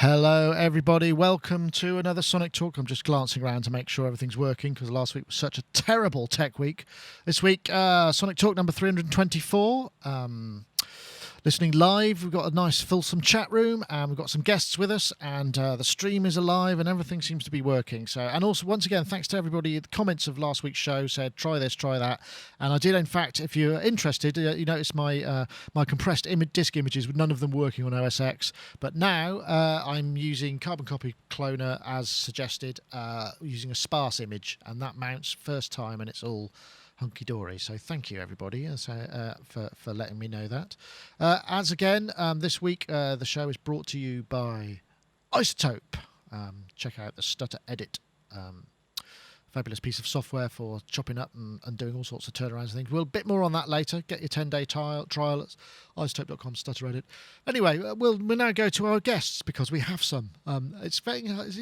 Hello, everybody. Welcome to another Sonic Talk. I'm just glancing around to make sure everything's working because last week was such a terrible tech week. This week, Sonic Talk number 324. Listening live, we've got a nice fulsome chat room and we've got some guests with us and the stream is alive and everything seems to be working. So, and also, once again, thanks to everybody. The comments of last week's show said, try this, try that. And I did, in fact, if you're interested, you notice my my compressed disc images with none of them working on OS X. But now I'm using Carbon Copy Cloner as suggested, using a sparse image. And that mounts first time and it's all hunky-dory. So thank you, everybody, for letting me know that. As again, this week, the show is brought to you by Isotope. Check out the Stutter Edit. Fabulous piece of software for chopping up and doing all sorts of turnarounds and things. We'll a bit more on that later. Get your 10-day trial at isotope.com, Stutter Edit. Anyway, we'll now go to our guests because we have some. It's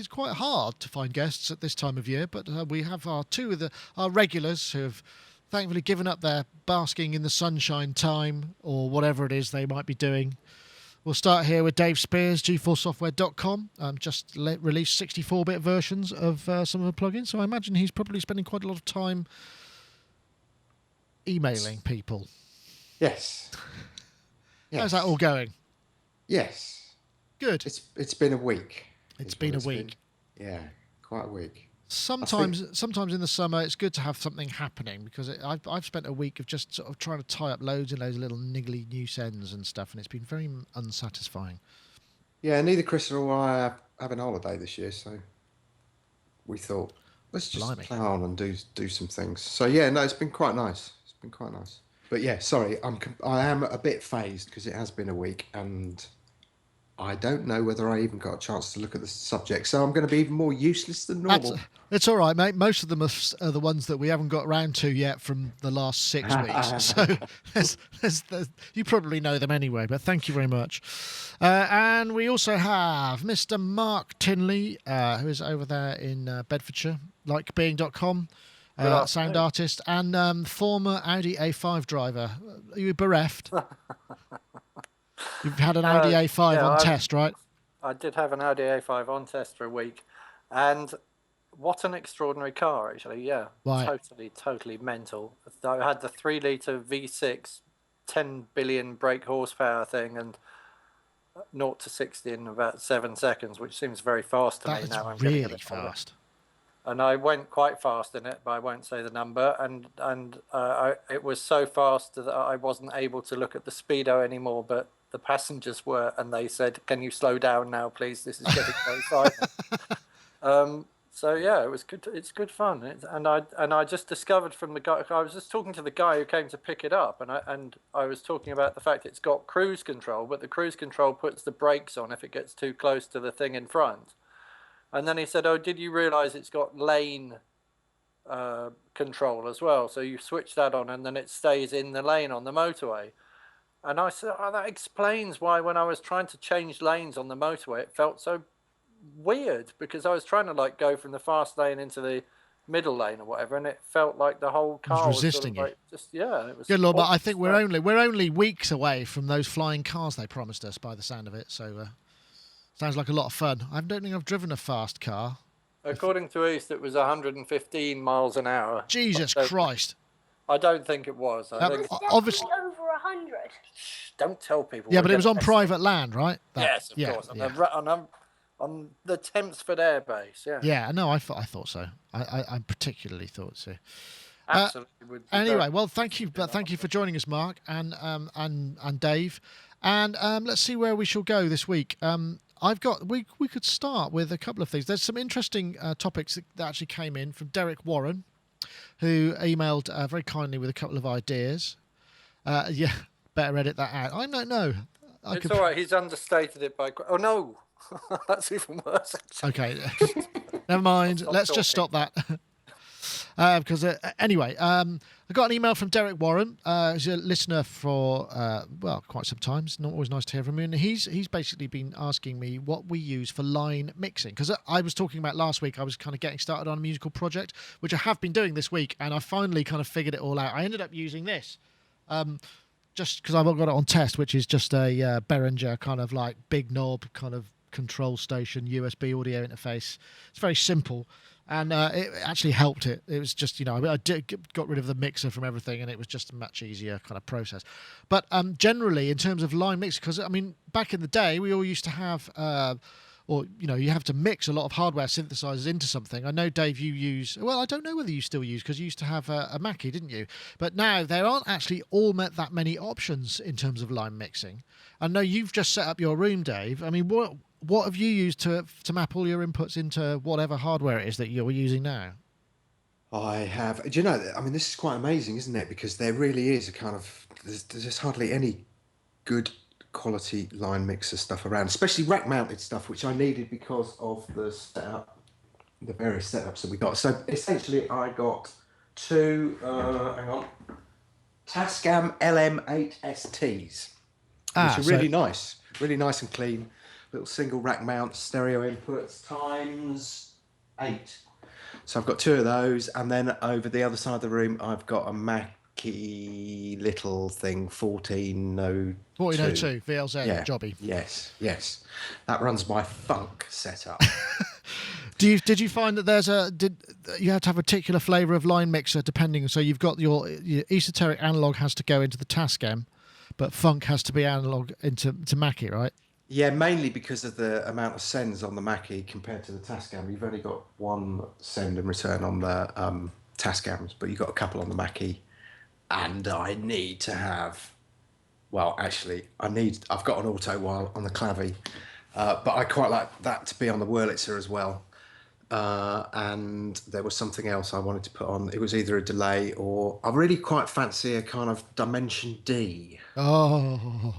quite hard to find guests at this time of year, but we have two of our regulars who have thankfully given up their basking in the sunshine time or whatever it is they might be doing. We'll start here with Dave Spears, g4software.com. Just released 64-bit versions of some of the plugins, so I imagine he's probably spending quite a lot of time emailing people. Yes. How's that all going? Yes. Good. It's been a week. It's been a week. Yeah, quite a week. Sometimes in the summer, it's good to have something happening because I've spent a week of just sort of trying to tie up loads and loads of little niggly loose ends and stuff, and it's been very unsatisfying. Yeah, neither Chris nor I are having a holiday this year, so we thought let's just plow on and do some things. So yeah, no, it's been quite nice. It's been quite nice. But yeah, sorry, I am a bit phased because it has been a week and I don't know whether I even got a chance to look at the subject, so I'm going to be even more useless than normal. It's all right, mate. Most of them are the ones that we haven't got around to yet from the last 6 weeks. So you probably know them anyway, but thank you very much. And we also have Mr. Mark Tinley, who is over there in Bedfordshire, likebeing.com, sound artist, and former Audi A5 driver. Are you bereft? You've had an Audi A5 on test, right? I did have an Audi A5 on test for a week, and what an extraordinary car, actually. Yeah, right. Totally mental. I had the 3-litre V6, 10 billion brake horsepower thing, and 0 to 60 in about 7 seconds, which seems very fast to me now. That's really fast. And I went quite fast in it, but I won't say the number. And it was so fast that I wasn't able to look at the speedo anymore, but the passengers were, and they said, "Can you slow down now, please? This is getting very frightening." So yeah, it was good. It's good fun. And I just discovered from the guy. I was just talking to the guy who came to pick it up, and I was talking about the fact it's got cruise control, but the cruise control puts the brakes on if it gets too close to the thing in front. And then he said, "Oh, did you realise it's got lane control as well? So you switch that on, and then it stays in the lane on the motorway." And I said, "Oh, that explains why when I was trying to change lanes on the motorway, it felt so weird because I was trying to like go from the fast lane into the middle lane or whatever, and it felt like the whole car was resisting sort of like, it was good Lord, but I think we're only weeks away from those flying cars they promised us by the sound of it. So sounds like a lot of fun. I don't think I've driven a fast car. According to East, it was 115 miles an hour. Jesus Christ. I don't think it was. I think obviously over 100. Don't tell people. Yeah, but it was on private land, right? Yes, of course. On the Tempsford Air Base. Yeah. Yeah, no, I thought so. I particularly thought so. Absolutely. Anyway, well, thank you for joining us, Mark and Dave, and let's see where we shall go this week. We could start with a couple of things. There's some interesting topics that actually came in from Derek Warren, who emailed very kindly with a couple of ideas. Yeah, better edit that out. I don't know. It's all right. He's understated it by... Oh, no. That's even worse. Okay. Never mind. Let's just stop that. Because anyway, I got an email from Derek Warren. He's a listener for quite some time. It's not always nice to hear from him. And he's basically been asking me what we use for line mixing, because I was talking about last week. I was kind of getting started on a musical project, which I have been doing this week, and I finally kind of figured it all out. I ended up using this. Just because I've got it on test, which is just a Behringer kind of like big knob kind of control station, USB audio interface. It's very simple. And it actually helped it. It was just, I got rid of the mixer from everything, and it was just a much easier kind of process. But generally, in terms of line mix, because, back in the day, we all used to have, you have to mix a lot of hardware synthesizers into something. I know, Dave, you use, well, I don't know whether you still use, because you used to have a Mackie, didn't you? But now there aren't actually that many options in terms of line mixing. I know you've just set up your room, Dave. What have you used to map all your inputs into whatever hardware it is that you're using now? I have. Do you know, this is quite amazing, isn't it? Because there really is a kind of, there's hardly any good quality line mixer stuff around, especially rack mounted stuff, which I needed because of the setup, the various setups that we got. So essentially I got two, Tascam LM8STs, which are really nice and clean. Little single rack mount stereo inputs times 8. So I've got 2 of those, and then over the other side of the room I've got a Mackie little thing, 1402 VLZ jobby. Yes, that runs my funk setup. Did you find that you have to have a particular flavour of line mixer depending? So you've got your esoteric analog has to go into the Tascam, but funk has to be analog into Mackie, right? Yeah, mainly because of the amount of sends on the Mackie compared to the Tascam. You've only got one send and return on the Tascams, but you've got a couple on the Mackie. And I need to have, I've got an auto while on the Clavie, but I quite like that to be on the Wurlitzer as well. And there was something else I wanted to put on. It was either a delay or I really quite fancy a kind of Dimension D. Oh.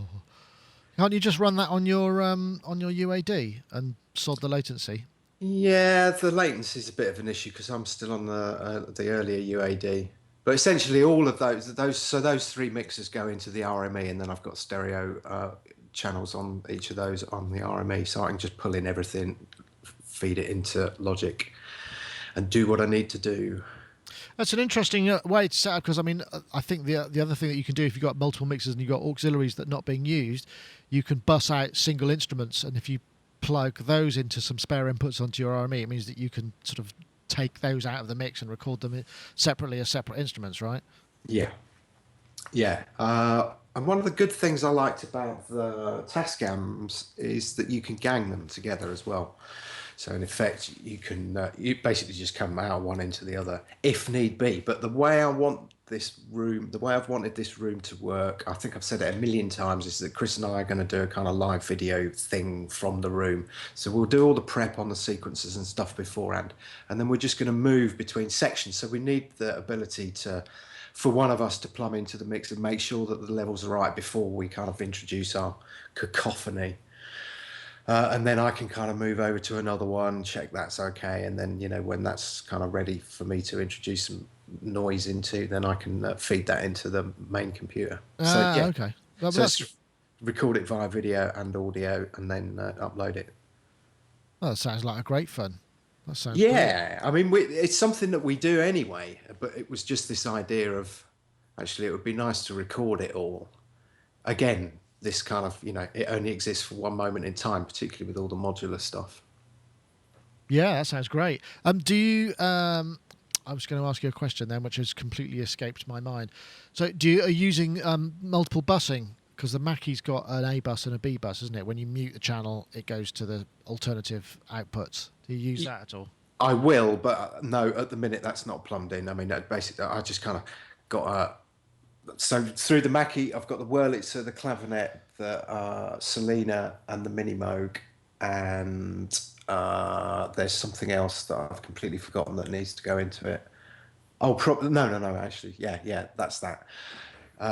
Can't you just run that on your UAD and sod the latency? Yeah, the latency is a bit of an issue because I'm still on the earlier UAD. But essentially, all of those 3 mixers go into the RME, and then I've got stereo channels on each of those on the RME, so I can just pull in everything, feed it into Logic, and do what I need to do. That's an interesting way to set up, because I think the other thing that you can do if you've got multiple mixers and you've got auxiliaries that are not being used, you can bus out single instruments, and if you plug those into some spare inputs onto your RME, it means that you can sort of take those out of the mix and record them separately as separate instruments, right? Yeah. And one of the good things I liked about the Tascams is that you can gang them together as well. So in effect, you can you basically just come out one into the other if need be. But the way I've wanted this room to work, I think I've said it a million times, is that Chris and I are going to do a kind of live video thing from the room. So we'll do all the prep on the sequences and stuff beforehand, and then we're just going to move between sections. So we need the ability for one of us to plumb into the mix and make sure that the levels are right before we kind of introduce our cacophony. And then I can kind of move over to another one, check that's okay, and then when that's kind of ready for me to introduce some noise into, then I can feed that into the main computer. Okay. Well, so record it via video and audio, and then upload it. Well, that sounds like a great fun. That sounds brilliant. It's something that we do anyway, but it was just this idea of actually it would be nice to record it all again. This kind of, it only exists for one moment in time, particularly with all the modular stuff. Yeah, that sounds great. Do you? I was going to ask you a question then, which has completely escaped my mind. So, are you using multiple busing? Because the Mackie's got an A bus and a B bus, isn't it? When you mute the channel, it goes to the alternative outputs. Do you use that at all? I will, but no, at the minute that's not plumbed in. Basically, I just kind of got a. So through the Mackie, I've got the Wurlitzer, the Clavinet, the Selena, and the Mini Moog, and there's something else that I've completely forgotten that needs to go into it. Oh, no, actually, yeah, that's that.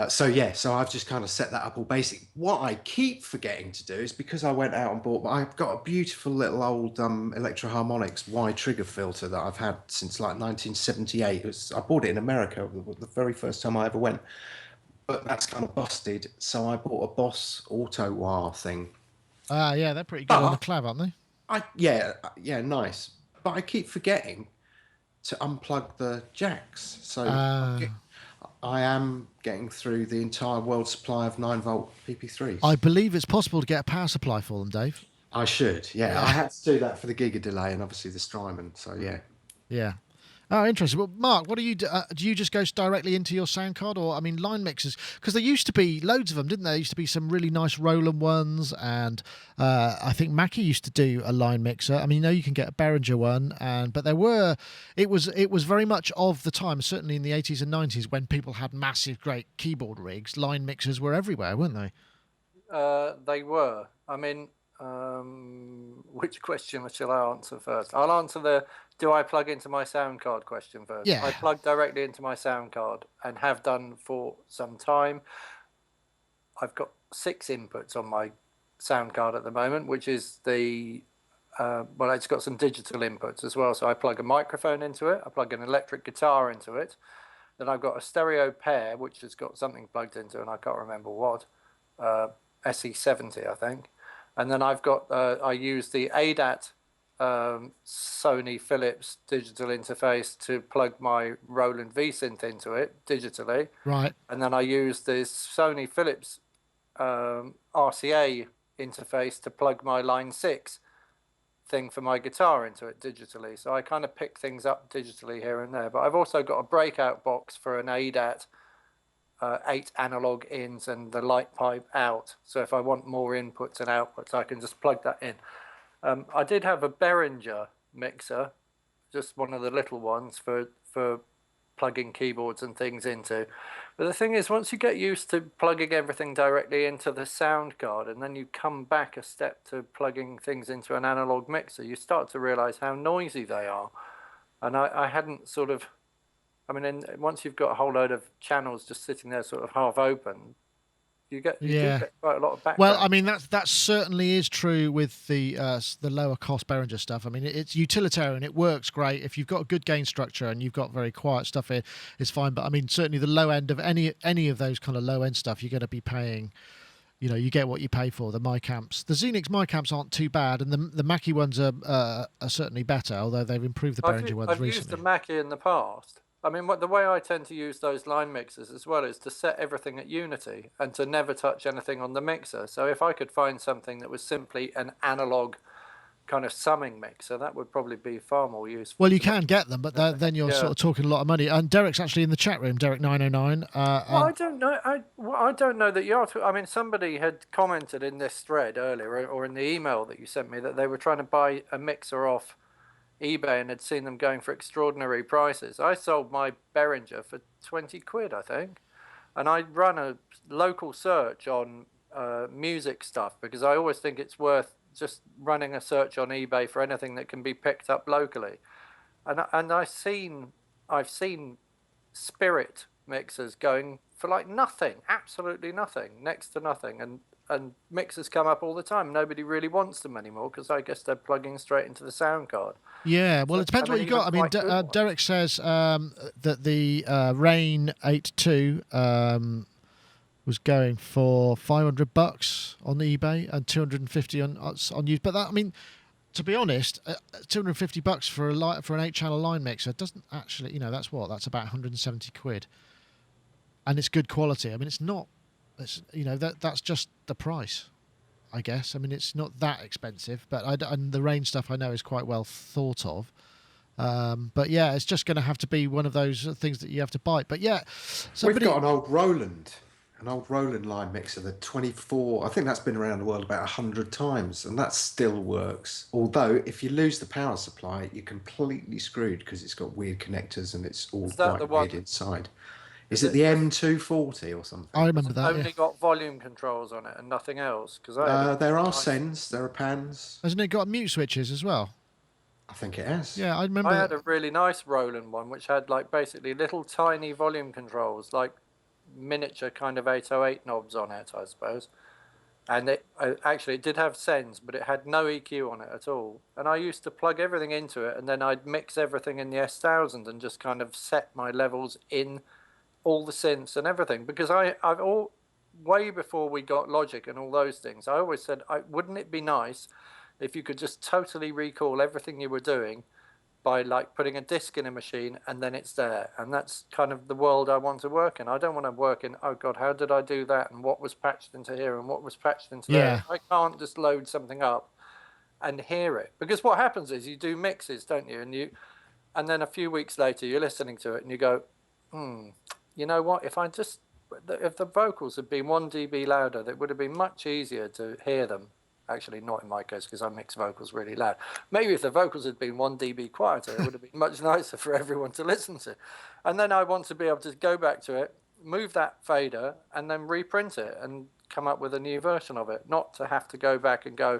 So I've just kind of set that up all basic. What I keep forgetting to do is, because I went out and bought, I've got a beautiful little old Electro Harmonics Y trigger filter that I've had since like 1978. I bought it in America the very first time I ever went, but that's kind of busted. So I bought a Boss Auto Wah thing. Yeah, they're pretty good on the clav, aren't they? Yeah, nice. But I keep forgetting to unplug the jacks. So I am getting through the entire world supply of 9-volt PP3s. I believe it's possible to get a power supply for them, Dave. I should. Yeah, I had to do that for the Giga delay and obviously the Strymon. So yeah. Yeah. Oh, interesting. Well, Mark, what do you do? Do you just go directly into your sound card, or I mean, line mixers? Because there used to be loads of them, didn't there? There used to be some really nice Roland ones, and I think Mackie used to do a line mixer. I mean, you know, you can get a Behringer one, and but there were, it was very much of the time, certainly in the 80s and 90s, when people had massive, great keyboard rigs. Line mixers were everywhere, weren't they? They were. I mean, which question shall I answer first? I'll answer the do I plug into my sound card question first. Yeah. I plug directly into my sound card and have done for some time. I've got 6 inputs on my sound card at the moment, which is the well, it's got some digital inputs as well. So I plug a microphone into it, I plug an electric guitar into it, then I've got a stereo pair which has got something plugged into, and I can't remember what, SE70 I think, and then I've got I use the ADAT Sony Philips digital interface to plug my Roland V-Synth into it digitally, Right. and then I use this Sony Philips RCA interface to plug my Line 6 thing for my guitar into it digitally. So I kind of pick things up digitally here and there. But I've also got a breakout box for an ADAT, 8 analog ins and the light pipe out. So if I want more inputs and outputs, I can just plug that in. I did have a Behringer mixer, just one of the little ones for plugging keyboards and things into. But the thing is, once you get used to plugging everything directly into the sound card, and then you come back a step to plugging things into an analog mixer, you start to realize how noisy they are. And I hadn't sort of, I mean, once you've got a whole load of channels just sitting there sort of half open, you do get quite a lot of background. Well, I mean that certainly is true with the lower cost Behringer stuff. I mean, it's utilitarian. It works great if you've got a good gain structure and you've got very quiet stuff here. It's fine. But I mean, certainly the low end of any of those kind of low end stuff, you're going to be paying. You know, you get what you pay for. The mic amps, the Xenix mic amps aren't too bad, and the Mackie ones are certainly better. Although they've improved the Behringer ones recently. I've used the Mackie in the past. I mean, the way I tend to use those line mixers as well is to set everything at unity and to never touch anything on the mixer. So if I could find something that was simply an analog kind of summing mixer, that would probably be far more useful. Well, you can get them, but then you're sort of talking a lot of money. And Derek's actually in the chat room, Derek 909. Well, I don't know. I don't know that you are. I mean, somebody had commented in this thread earlier, or in the email that you sent me, that they were trying to buy a mixer off eBay and had seen them going for extraordinary prices. I sold my Behringer for 20 quid, I think. And I run a local search on music stuff because I always think it's worth just running a search on eBay for anything that can be picked up locally. And I've seen Spirit mixers going for like nothing, absolutely nothing, next to nothing. And mixers come up all the time. Nobody really wants them anymore because I guess they're plugging straight into the sound card. Yeah, well, it depends what you got. I mean, Derek says that the Rain 82 was going for $500 on eBay and 250 on use. But that, I mean, to be honest, $250 for an 8-channel line mixer doesn't actually, that's that's about 170 quid, and it's good quality. I mean, it's not. That's just the price, I guess. I mean, it's not that expensive, but and the Rain stuff I know is quite well thought of. But yeah, it's just going to have to be one of those things that you have to bite. But yeah, we've got an old Roland line mixer, the 24. I think that's been around the world about 100 times, and that still works. Although, if you lose the power supply, you're completely screwed because it's got weird connectors and it's all quite weird inside. Is it the M240 or something? I remember that. Only got volume controls on it and nothing else. There are sends, there are pans. Hasn't it got mute switches as well? I think it has. Yeah, I remember. I had a really nice Roland one which had like basically little tiny volume controls, like miniature kind of 808 knobs on it, I suppose. And it did have sends, but it had no EQ on it at all. And I used to plug everything into it, and then I'd mix everything in the S1000 and just kind of set my levels in all the synths and everything, because way before we got Logic and all those things, I always said, wouldn't it be nice if you could just totally recall everything you were doing by like putting a disc in a machine and then it's there. And that's kind of the world I want to work in. I don't want to work in, oh God, how did I do that? And what was patched into here and what was patched into there? I can't just load something up and hear it. Because what happens is you do mixes, don't you? And then a few weeks later you're listening to it and you go, you know what? If the vocals had been 1 dB louder, it would have been much easier to hear them. Actually, not in my case, because I mix vocals really loud. Maybe if the vocals had been 1 dB quieter, it would have been much nicer for everyone to listen to. And then I want to be able to go back to it, move that fader, and then reprint it and come up with a new version of it. Not to have to go back and go,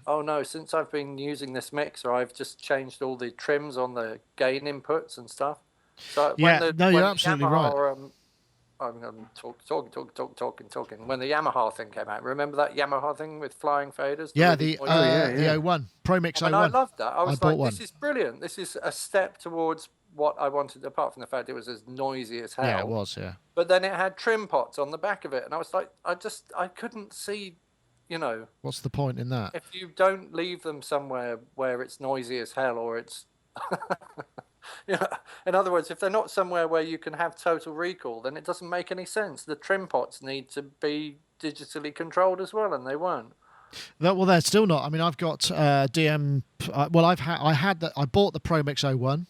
oh no, since I've been using this mixer, I've just changed all the trims on the gain inputs and stuff. So you're absolutely right. I'm talking. When the Yamaha thing came out, remember that Yamaha thing with flying faders? The 01 Pro Mix 01. I loved that. I was like, one. This is brilliant. This is a step towards what I wanted. Apart from the fact it was as noisy as hell. Yeah, it was. Yeah. But then it had trim pots on the back of it, and I was like, I couldn't see, What's the point in that? If you don't leave them somewhere where it's noisy as hell, or it's in other words, if they're not somewhere where you can have total recall, then it doesn't make any sense. The trim pots need to be digitally controlled as well, and they weren't. Well, they're still not. I mean, I've got DM. I bought the Pro Mix 01,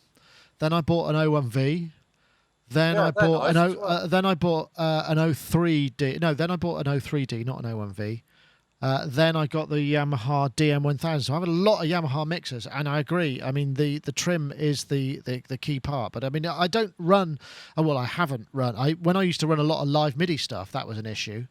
then I bought an 01V, then I bought an 03D. No, then I bought an 03D, not an 01V. Then I got the Yamaha DM1000. So I have a lot of Yamaha mixers, and I agree. I mean, the trim is the key part. But I mean, I don't run. I haven't run. When I used to run a lot of live MIDI stuff, that was an issue.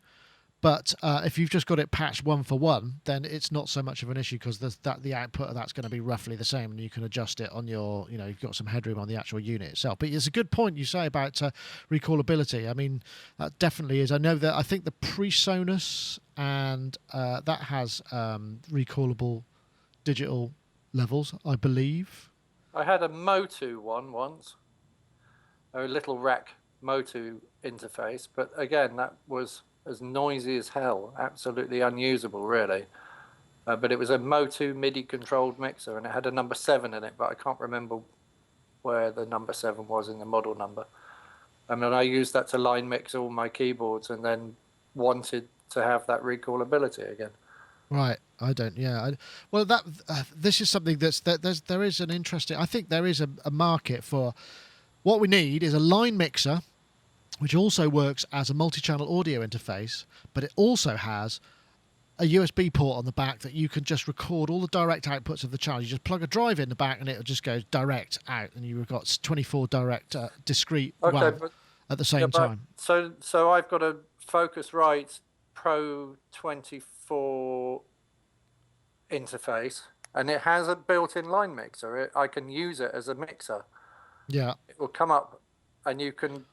But if you've just got it patched 1 for 1, then it's not so much of an issue because the output of that's going to be roughly the same, and you can adjust it on your, you've got some headroom on the actual unit itself. But it's a good point you say about recallability. I mean, that definitely is. I think the PreSonus and that has recallable digital levels, I believe. I had a Motu one once, a little rack Motu interface, but again, that was as noisy as hell, absolutely unusable, really. But it was a Motu MIDI controlled mixer, and it had a number 7 in it, but I can't remember where the number 7 was in the model number. I mean, I used that to line mix all my keyboards, and then wanted to have that recallability again. Right, I don't. Yeah, this is something there is an interesting. I think there is a market for what we need is a line mixer, which also works as a multi-channel audio interface, but it also has a USB port on the back that you can just record all the direct outputs of the channel. You just plug a drive in the back and it just goes direct out, and you've got 24 direct discrete WAV at the same time. So I've got a Focusrite Pro 24 interface, and it has a built-in line mixer. I can use it as a mixer. Yeah. It will come up, and you can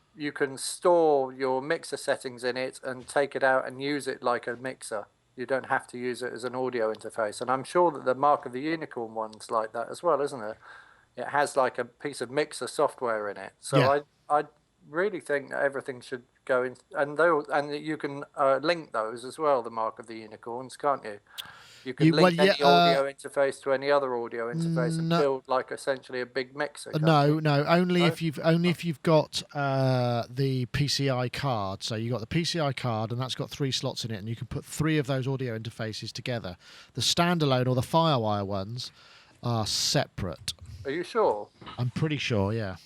store your mixer settings in it and take it out and use it like a mixer. You don't have to use it as an audio interface. And I'm sure that the Mark of the Unicorn one's like that as well, isn't it? It has like a piece of mixer software in it. So yeah. I really think that everything should go in, and you can link those as well, the Mark of the Unicorns, can't you? You can link any audio interface to any other audio interface and build like essentially a big mixer. Only if you've got the PCI card. So you got the PCI card, and that's got 3 slots in it, and you can put 3 of those audio interfaces together. The standalone or the FireWire ones are separate. Are you sure? I'm pretty sure. Yeah.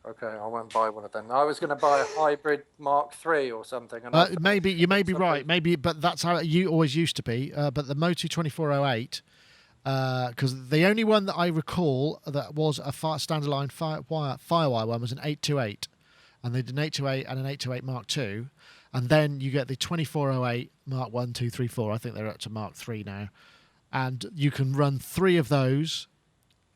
Okay, I won't buy one of them. I was going to buy a hybrid Mark III or something. And maybe you may be right. Maybe, but that's how it always used to be. But the Motu 2408, because the only one that I recall that was a standalone FireWire one was an 828, and they did an 828 and an 828 Mark II, and then you get the 2408 Mark 1, 2, 3, 4. I think they're up to Mark III now, and you can run 3 of those.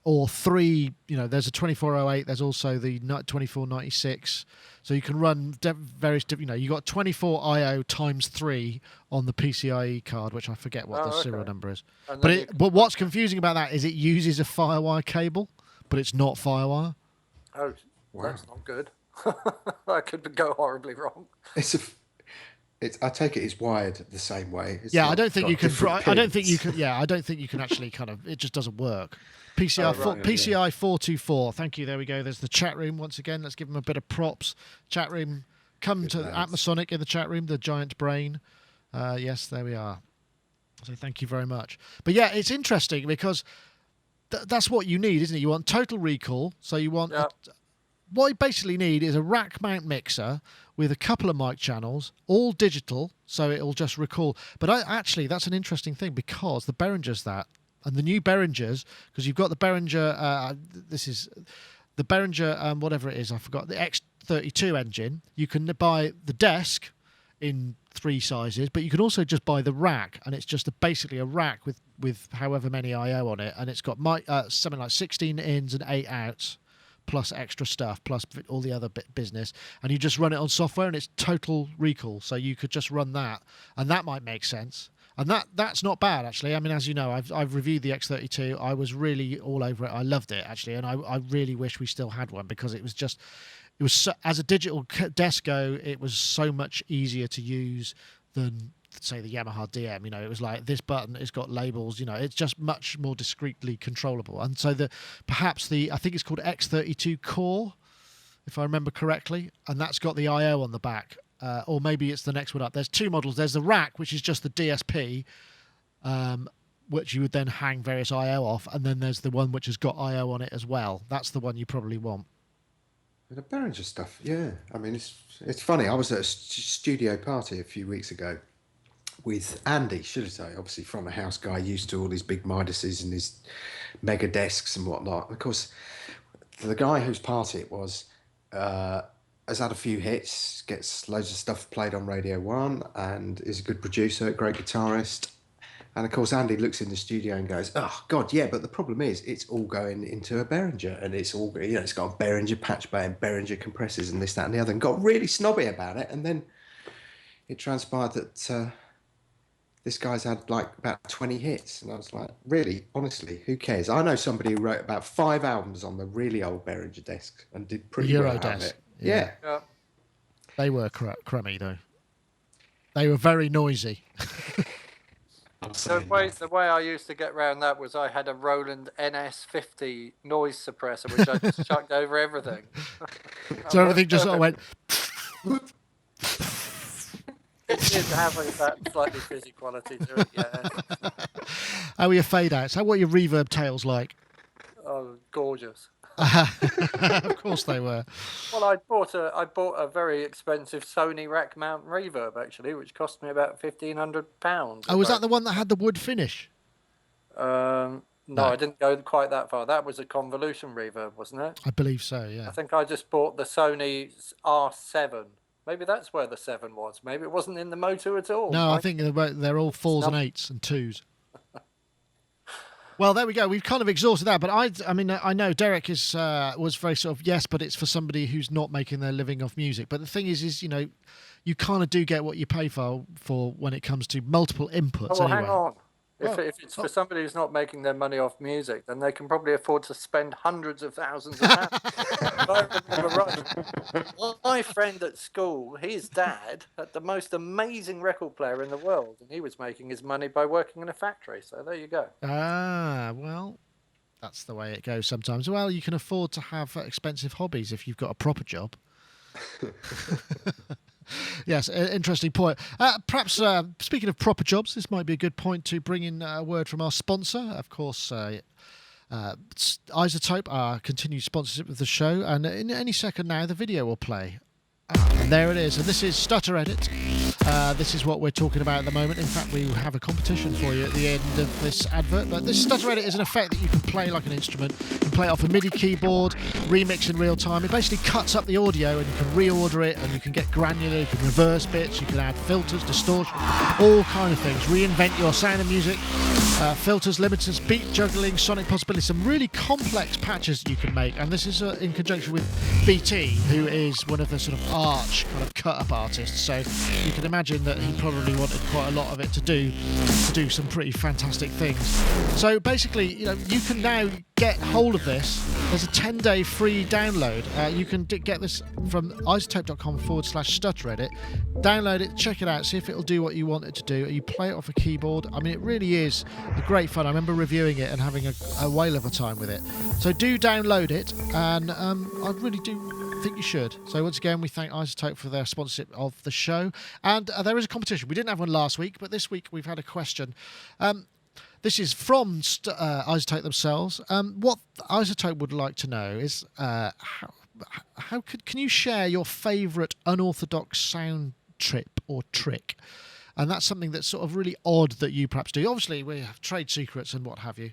Or 3, there's a 2408, there's also the 2496. So you can run various different, you got 24 IO times 3 on the PCIe card, which I forget what the serial number is. But what's confusing about that is it uses a FireWire cable, but it's not FireWire. Oh, that's not good. That could go horribly wrong. I take it it's wired the same way. I don't think you can. I don't think you can actually kind of. It just doesn't work. PCI 424. Thank you. There we go. There's the chat room once again. Let's give them a bit of props. Chat room. Come to Atmosonic in the chat room. The giant brain. Yes, there we are. So thank you very much. But yeah, it's interesting because that's what you need, isn't it? You want total recall. So you want what you basically need is a rack mount mixer with a couple of mic channels, all digital, so it'll just recall. But actually, that's an interesting thing because the Behringer's and the new Behringers, because you've got the Behringer, this is the Behringer, whatever it is, I forgot, the X32 engine. You can buy the desk in 3 sizes, but you can also just buy the rack, and it's just basically a rack with however many I/O on it, and it's got something like 16 ins and 8 outs, plus extra stuff, plus all the other business, and you just run it on software, and it's total recall. So you could just run that, and that might make sense. And that's not bad, actually. I mean, as you know, I've reviewed the X32. I was really all over it. I loved it, actually, and I really wish we still had one because it was so, as a digital desk it was so much easier to use than, say, the Yamaha DM. You know, it was like this button, it's got labels. You know, it's just much more discreetly controllable. And so I think it's called X32 Core, if I remember correctly, and that's got the I/O on the back. Or maybe it's the next one up. There's 2 models. There's the rack, which is just the DSP, which you would then hang various I/O off, and then there's the one which has got I/O on it as well. That's the one you probably want. The Behringer stuff, yeah. I mean, it's funny. I was at a studio party a few weeks ago with Andy, should I say, obviously from a house guy, used to all these big Midases and his mega desks and whatnot. And of course, the guy whose party it was has had a few hits, gets loads of stuff played on Radio 1, and is a good producer, great guitarist. And of course, Andy looks in the studio and goes, "Oh God, yeah, but the problem is, it's all going into a Behringer, and it's all, you know, it's got a Behringer patch bay and Behringer compressors and this, that, and the other." And got really snobby about it. And then it transpired that this guy's had like about 20 hits, and I was like, "Really, honestly, who cares?" I know somebody who wrote about 5 albums on the really old Behringer discs and did pretty well out of it. Yeah. They were crummy though. They were very noisy. The way I used to get around that was I had a Roland NS50 noise suppressor, which I just chucked over everything. So everything just sort of went. It did have that slightly fizzy quality to it, yeah. How were your fade outs? What were your reverb tails like? Oh, gorgeous. Of course they were. Well, I bought a very expensive Sony rack mount reverb, actually, which cost me about £1,500. Oh, was that the one that had the wood finish? No, I didn't go quite that far. That was a convolution reverb, wasn't it? I believe so, yeah. I think I just bought the Sony R7. Maybe that's where the 7 was. Maybe it wasn't in the Moto at all. No, I think they're all 4s and 8s and 2s. Well, there we go. We've kind of exhausted that, but I mean, I know Derek was very sort of, yes, but it's for somebody who's not making their living off music. But the thing is, you know, you kind of do get what you pay for when it comes to multiple inputs. Oh, well, anyway. hang on. If it's for somebody who's not making their money off music, then they can probably afford to spend hundreds of thousands of pounds. If I remember right, my friend at school, his dad had the most amazing record player in the world, and he was making his money by working in a factory. So there you go. Ah, well, that's the way it goes sometimes. Well, you can afford to have expensive hobbies if you've got a proper job. Yes, interesting point. Perhaps, speaking of proper jobs, this might be a good point to bring in a word from our sponsor. Of course, Isotope, our continued sponsorship of the show. And in any second now, the video will play. And there it is. And this is Stutter Edit. This is what we're talking about at the moment. In fact, we have a competition for you at the end of this advert. But this Stutter Edit is an effect that you can play like an instrument. You can play it off a Midi keyboard, remix in real time. It basically cuts up the audio and you can reorder it, and you can get granular, you can reverse bits, you can add filters, distortion, all kind of things. Reinvent your sound and music. Filters, limiters, beat juggling, sonic possibilities, some really complex patches that you can make. And this is in conjunction with BT, who is one of the sort of arch kind of cut-up artists. So you can imagine that he probably wanted quite a lot of it to do some pretty fantastic things. So basically, you know, you can now get hold of this. There's a 10-day free download. You can get this from isotope.com/stutteredit. Download it, check it out, see if it'll do what you want it to do. You play it off a keyboard. I mean, it really is a great fun. I remember reviewing it and having a whale of a time with it. So do download it, and I really do think you should. So once again, we thank Isotope for their sponsorship of the show. And there is a competition. We didn't have one last week, but this week we've had a question. This is from Isotope themselves. What Isotope would like to know is can you share your favourite unorthodox sound trip or trick? And that's something that's sort of really odd that you perhaps do. Obviously, we have trade secrets and what have you.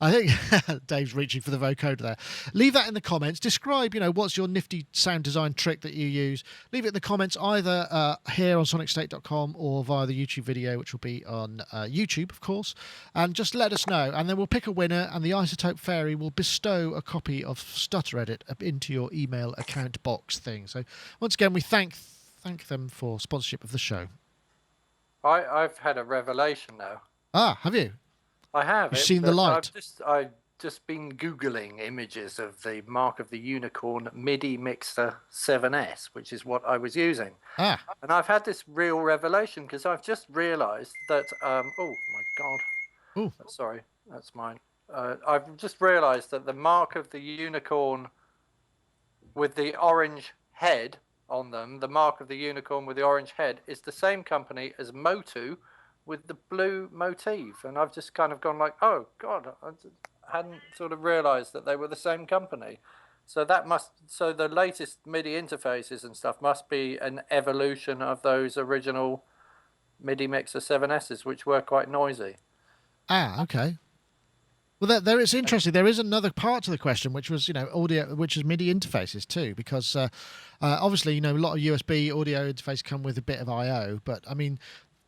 I think Dave's reaching for the vocoder there. Leave that in the comments. Describe, what's your nifty sound design trick that you use. Leave it in the comments either here on sonicstate.com or via the YouTube video, which will be on YouTube, of course. And just let us know. And then we'll pick a winner, and the Isotope Fairy will bestow a copy of Stutter Edit into your email account box thing. So once again, we thank them for sponsorship of the show. I've had a revelation now. Ah, have you? I have. You've seen the light. I've just been Googling images of the Mark of the Unicorn Midi Mixer 7S, which is what I was using. Ah. And I've had this real revelation because I've just realised that, oh my God. Ooh. Sorry, that's mine. I've just realised that the Mark of the Unicorn with the orange head on them, the Mark of the Unicorn with the orange head, is the same company as Motu with the blue motif. And I've just kind of gone like, oh God, I hadn't sort of realised that they were the same company. So the latest MIDI interfaces and stuff must be an evolution of those original MIDI Mixer 7S's, which were quite noisy. Ah, okay. Well, there it's interesting. There is another part to the question, which was, audio, which is MIDI interfaces too, because obviously, a lot of USB audio interfaces come with a bit of I/O, but I mean,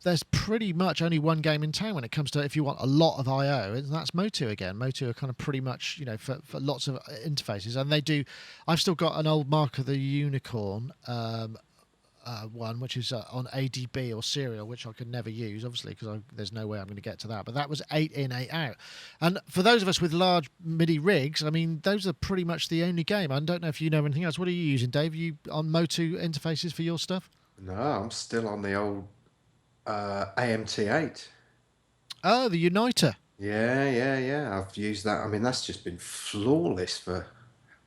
there's pretty much only one game in town when it comes to if you want a lot of I/O, and that's Motu again. Motu are kind of pretty much, for lots of interfaces, and they do. I've still got an old Mark of the Unicorn one, which is on ADB or Serial, which I could never use, obviously, because there's no way I'm going to get to that. But that was 8 in, 8 out. And for those of us with large MIDI rigs, I mean, those are pretty much the only game. I don't know if you know anything else. What are you using, Dave? Are you on Motu interfaces for your stuff? No, I'm still on the old AMT8. Oh, the Uniter. Yeah. I've used that. I mean, that's just been flawless for,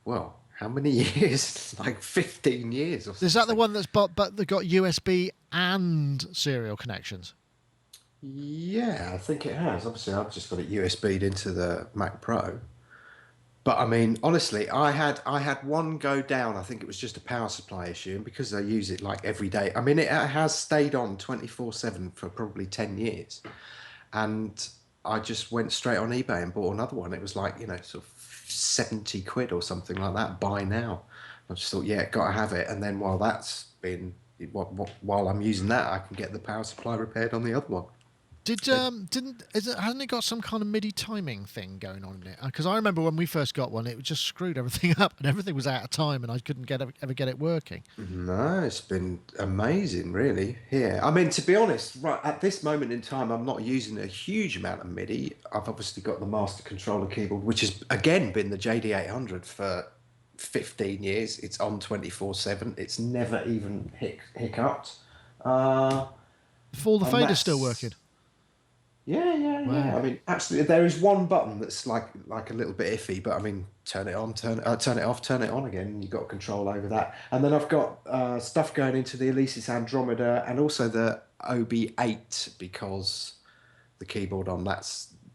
well, how many years? Like 15 years or something. Is that the one that's but they got USB and serial connections? Yeah, I think it has. Obviously, I've just got it USB'd into the Mac Pro. But I mean, honestly, I had one go down. I think it was just a power supply issue, and because I use it like every day, I mean, it has stayed on 24/7 for probably 10 years. And I just went straight on eBay and bought another one. It was like, sort of 70 quid or something like that. Buy now. I just thought, yeah, got to have it. And then while I'm using that, I can get the power supply repaired on the other one. Hasn't it got some kind of MIDI timing thing going on in it? Because I remember when we first got one, it just screwed everything up and everything was out of time, and I couldn't ever get it working. No, it's been amazing, really. Here, I mean, to be honest, right at this moment in time, I'm not using a huge amount of MIDI. I've obviously got the Master Controller keyboard, which has again been the JD800 for 15 years. It's on 24/7. It's never even hiccuped. All the faders still working. Yeah. Wow. I mean, absolutely. There is one button that's like a little bit iffy, but I mean, turn it on, turn it off, turn it on again, and you've got control over that. And then I've got stuff going into the Alesis Andromeda and also the OB8 because the keyboard on that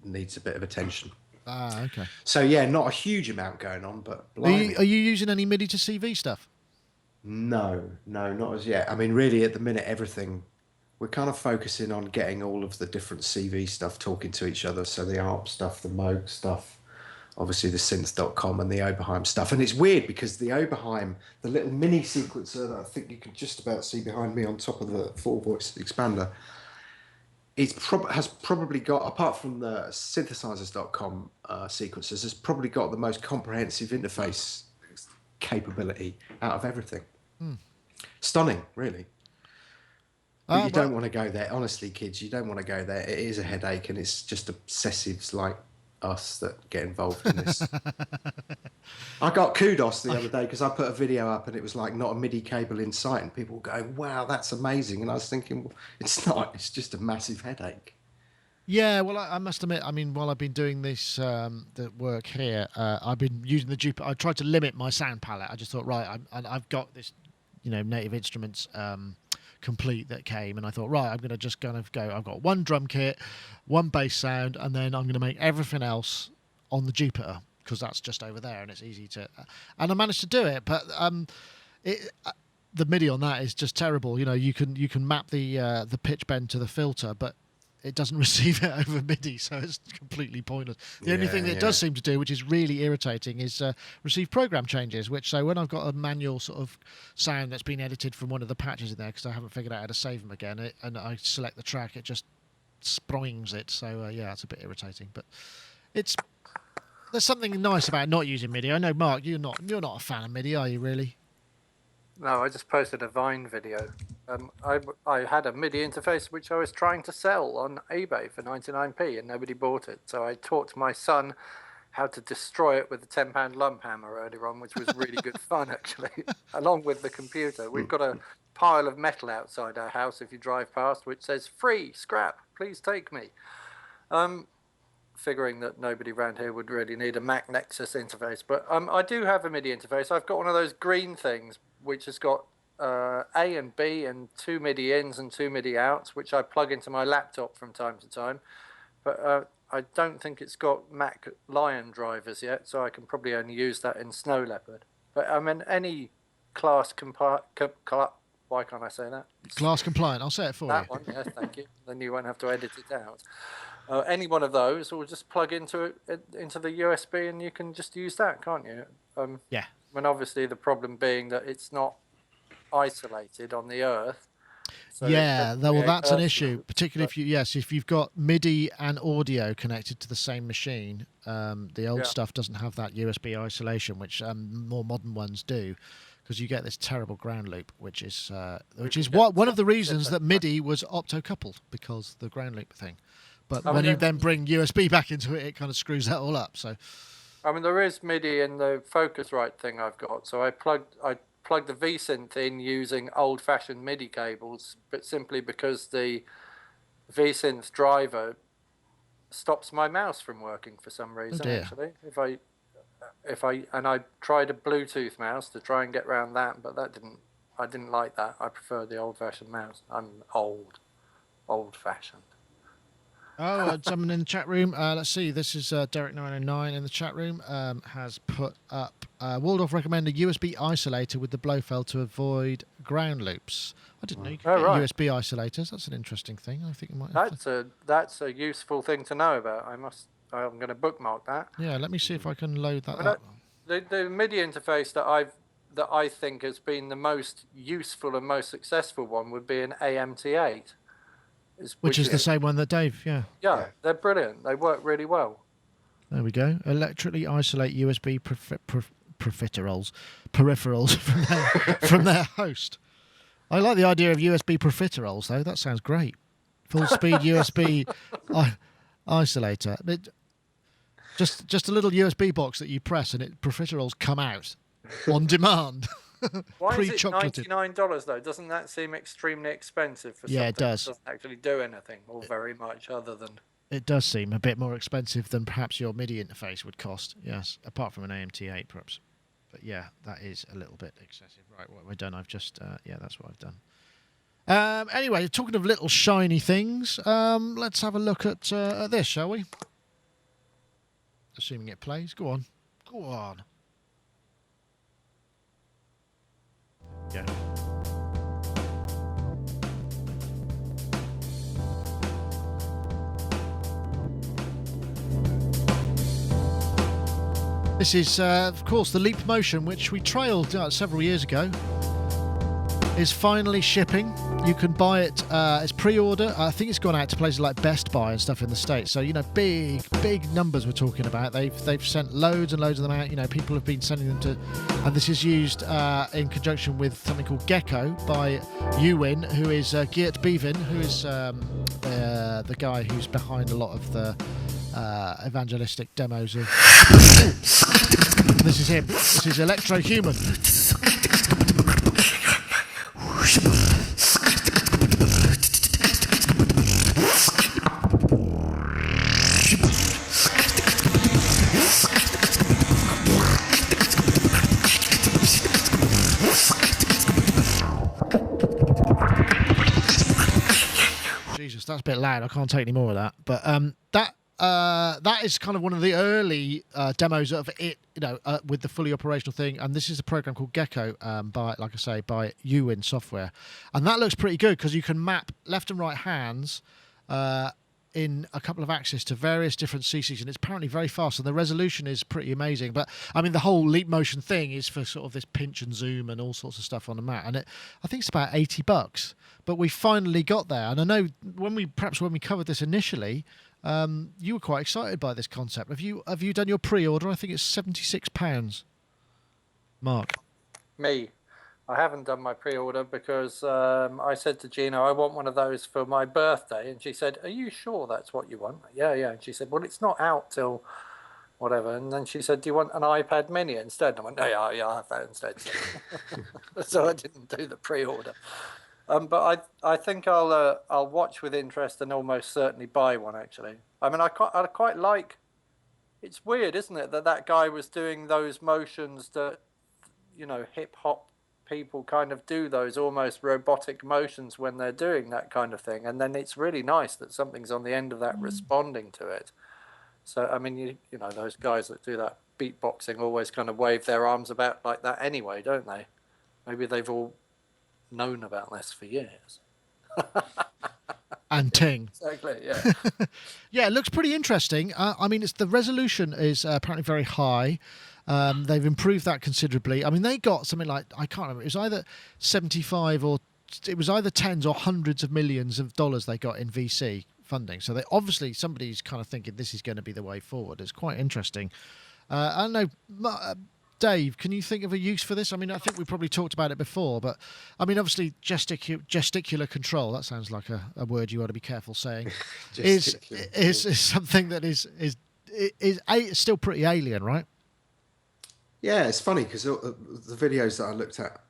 needs a bit of attention. Ah, okay. So yeah, not a huge amount going on, but are you using any MIDI to CV stuff? No, not as yet. I mean, really, at the minute, everything. We're kind of focusing on getting all of the different CV stuff talking to each other. So the ARP stuff, the Moog stuff, obviously the synth.com and the Oberheim stuff. And it's weird because the Oberheim, the little mini sequencer that I think you can just about see behind me on top of the 4-voice expander, has probably got, apart from the synthesizers.com sequencers, has probably got the most comprehensive interface capability out of everything. Stunning, really. But you don't want to go there. Honestly, kids, you don't want to go there. It is a headache, and it's just obsessives like us that get involved in this. I got kudos the other day because I put a video up and it was like not a MIDI cable in sight, and people were going, wow, that's amazing. And I was thinking, well, it's not. It's just a massive headache. Yeah, well, I must admit, I mean, while I've been doing this the work here, I've been using the Jupiter. I tried to limit my sound palette. I just thought, right, I've got this, Native Instruments complete that came, and I thought, right, I'm going to just kind of go. I've got one drum kit, one bass sound, and then I'm going to make everything else on the Jupiter because that's just over there, and it's easy to. And I managed to do it, but the MIDI on that is just terrible. You can map the pitch bend to the filter, but it doesn't receive it over MIDI, so it's completely pointless. The only thing that it does seem to do, which is really irritating, is receive program changes, so when I've got a manual sort of sound that's been edited from one of the patches in there, because I haven't figured out how to save them again, and I select the track, it just springs it, so it's a bit irritating. But there's something nice about not using MIDI. I know, Mark, you're not a fan of MIDI, are you really? No, I just posted a Vine video. I had a MIDI interface which I was trying to sell on eBay for 99p and nobody bought it. So I taught my son how to destroy it with a £10 lump hammer earlier on, which was really good fun, actually, along with the computer. We've got a pile of metal outside our house if you drive past, which says, "Free, scrap, please take me." Figuring that nobody around here would really need a Mac Nexus interface. But I do have a MIDI interface. I've got one of those green things, which has got A and B and 2 MIDI ins and 2 MIDI outs, which I plug into my laptop from time to time. But I don't think it's got Mac Lion drivers yet, so I can probably only use that in Snow Leopard. But I mean, any class why can't I say that? Class compliant. I'll say it for you. That one, yes, thank you. Then you won't have to edit it out. Any one of those will just plug into the USB, and you can just use that, can't you? Yeah. I mean, obviously, the problem being that it's not isolated on the Earth. So that's an issue, particularly if you've got MIDI and audio connected to the same machine. The old stuff doesn't have that USB isolation, which more modern ones do, because you get this terrible ground loop, which is one of the reasons that MIDI was optocoupled, because the ground loop thing. But when you then bring USB back into it, it kind of screws that all up. So, I mean, there is MIDI in the Focusrite thing I've got. So I plugged the V-Synth in using old-fashioned MIDI cables, but simply because the V-Synth driver stops my mouse from working for some reason. Actually, I tried a Bluetooth mouse to try and get around that, but I didn't like that. I prefer the old-fashioned mouse. I'm old-fashioned. Oh, someone in the chat room. Let's see. This is Derek909 in the chat room. Has put up Waldorf recommend a USB isolator with the Blofeld to avoid ground loops. I didn't know you could get USB isolators. That's an interesting thing. I think you might. That's a useful thing to know about. I'm going to bookmark that. Yeah, let me see if I can load that up. The MIDI interface that I think has been the most useful and most successful one would be an AMT8. Which is the same one that Dave, Yeah, they're brilliant. They work really well. There we go. Electrically isolate USB peripherals from their host. I like the idea of USB profiteroles, though. That sounds great. Full speed USB isolator. Just a little USB box that you press and profiteroles come out on demand. Why is it $99 though? Doesn't that seem extremely expensive for something it does. That doesn't actually do anything or very much other than... It does seem a bit more expensive than perhaps your MIDI interface would cost, yes, apart from an AMT8 perhaps. But yeah, that is a little bit excessive. Right, what have I done? I've just, that's what I've done. Anyway, talking of little shiny things, let's have a look at this, shall we? Assuming it plays. Go on. Go on. Yeah. This is, of course, the Leap Motion, which we trailed several years ago, is finally shipping. You can buy it, it's pre-order. I think it's gone out to places like Best Buy and stuff in the States. So, big numbers we're talking about. They've sent loads and loads of them out. People have been sending them to... And this is used in conjunction with something called Gecko by Uwin, who is Geert Bevan, who is the guy who's behind a lot of the evangelistic demos of... This is him. This is Electro Human. Jesus, that's a bit loud. I can't take any more of that. But that is kind of one of the early demos of it, with the fully operational thing. And this is a program called Gecko, by Uwin Software, and that looks pretty good because you can map left and right hands in a couple of axes to various different CCs, and it's apparently very fast, and the resolution is pretty amazing. But I mean, the whole leap motion thing is for sort of this pinch and zoom and all sorts of stuff on the mat, and I think it's about $80. But we finally got there, and I know when we covered this initially, you were quite excited by this concept. Have you done your pre-order? I think it's £76. Mark, Me. I haven't done my pre-order because I said to Gina, I want one of those for my birthday. And she said, are you sure that's what you want? Yeah. And she said, well, it's not out till whatever. And then she said, do you want an iPad mini instead? And I went, no, yeah, I'll have that instead. So I didn't do the pre-order. But I think I'll watch with interest and almost certainly buy one, actually. I mean, I quite like... It's weird, isn't it, that guy was doing those motions that, hip-hop people kind of do, those almost robotic motions when they're doing that kind of thing, and then it's really nice that something's on the end of that responding to it. So I mean, you know those guys that do that beatboxing always kind of wave their arms about like that anyway, don't they? Maybe they've all known about this for years. And ting. Exactly, yeah. Yeah, it looks pretty interesting. I mean, the resolution is apparently very high. They've improved that considerably. I mean, they got something like, I can't remember, it was either 75 or it was either tens or hundreds of millions of dollars they got in VC funding. So obviously somebody's kind of thinking this is going to be the way forward. It's quite interesting. I don't know, Dave, can you think of a use for this? I mean, I think we probably talked about it before, but I mean, obviously gesticular control, that sounds like a word you ought to be careful saying, is something that is still pretty alien, right? Yeah, it's funny because the videos that I looked at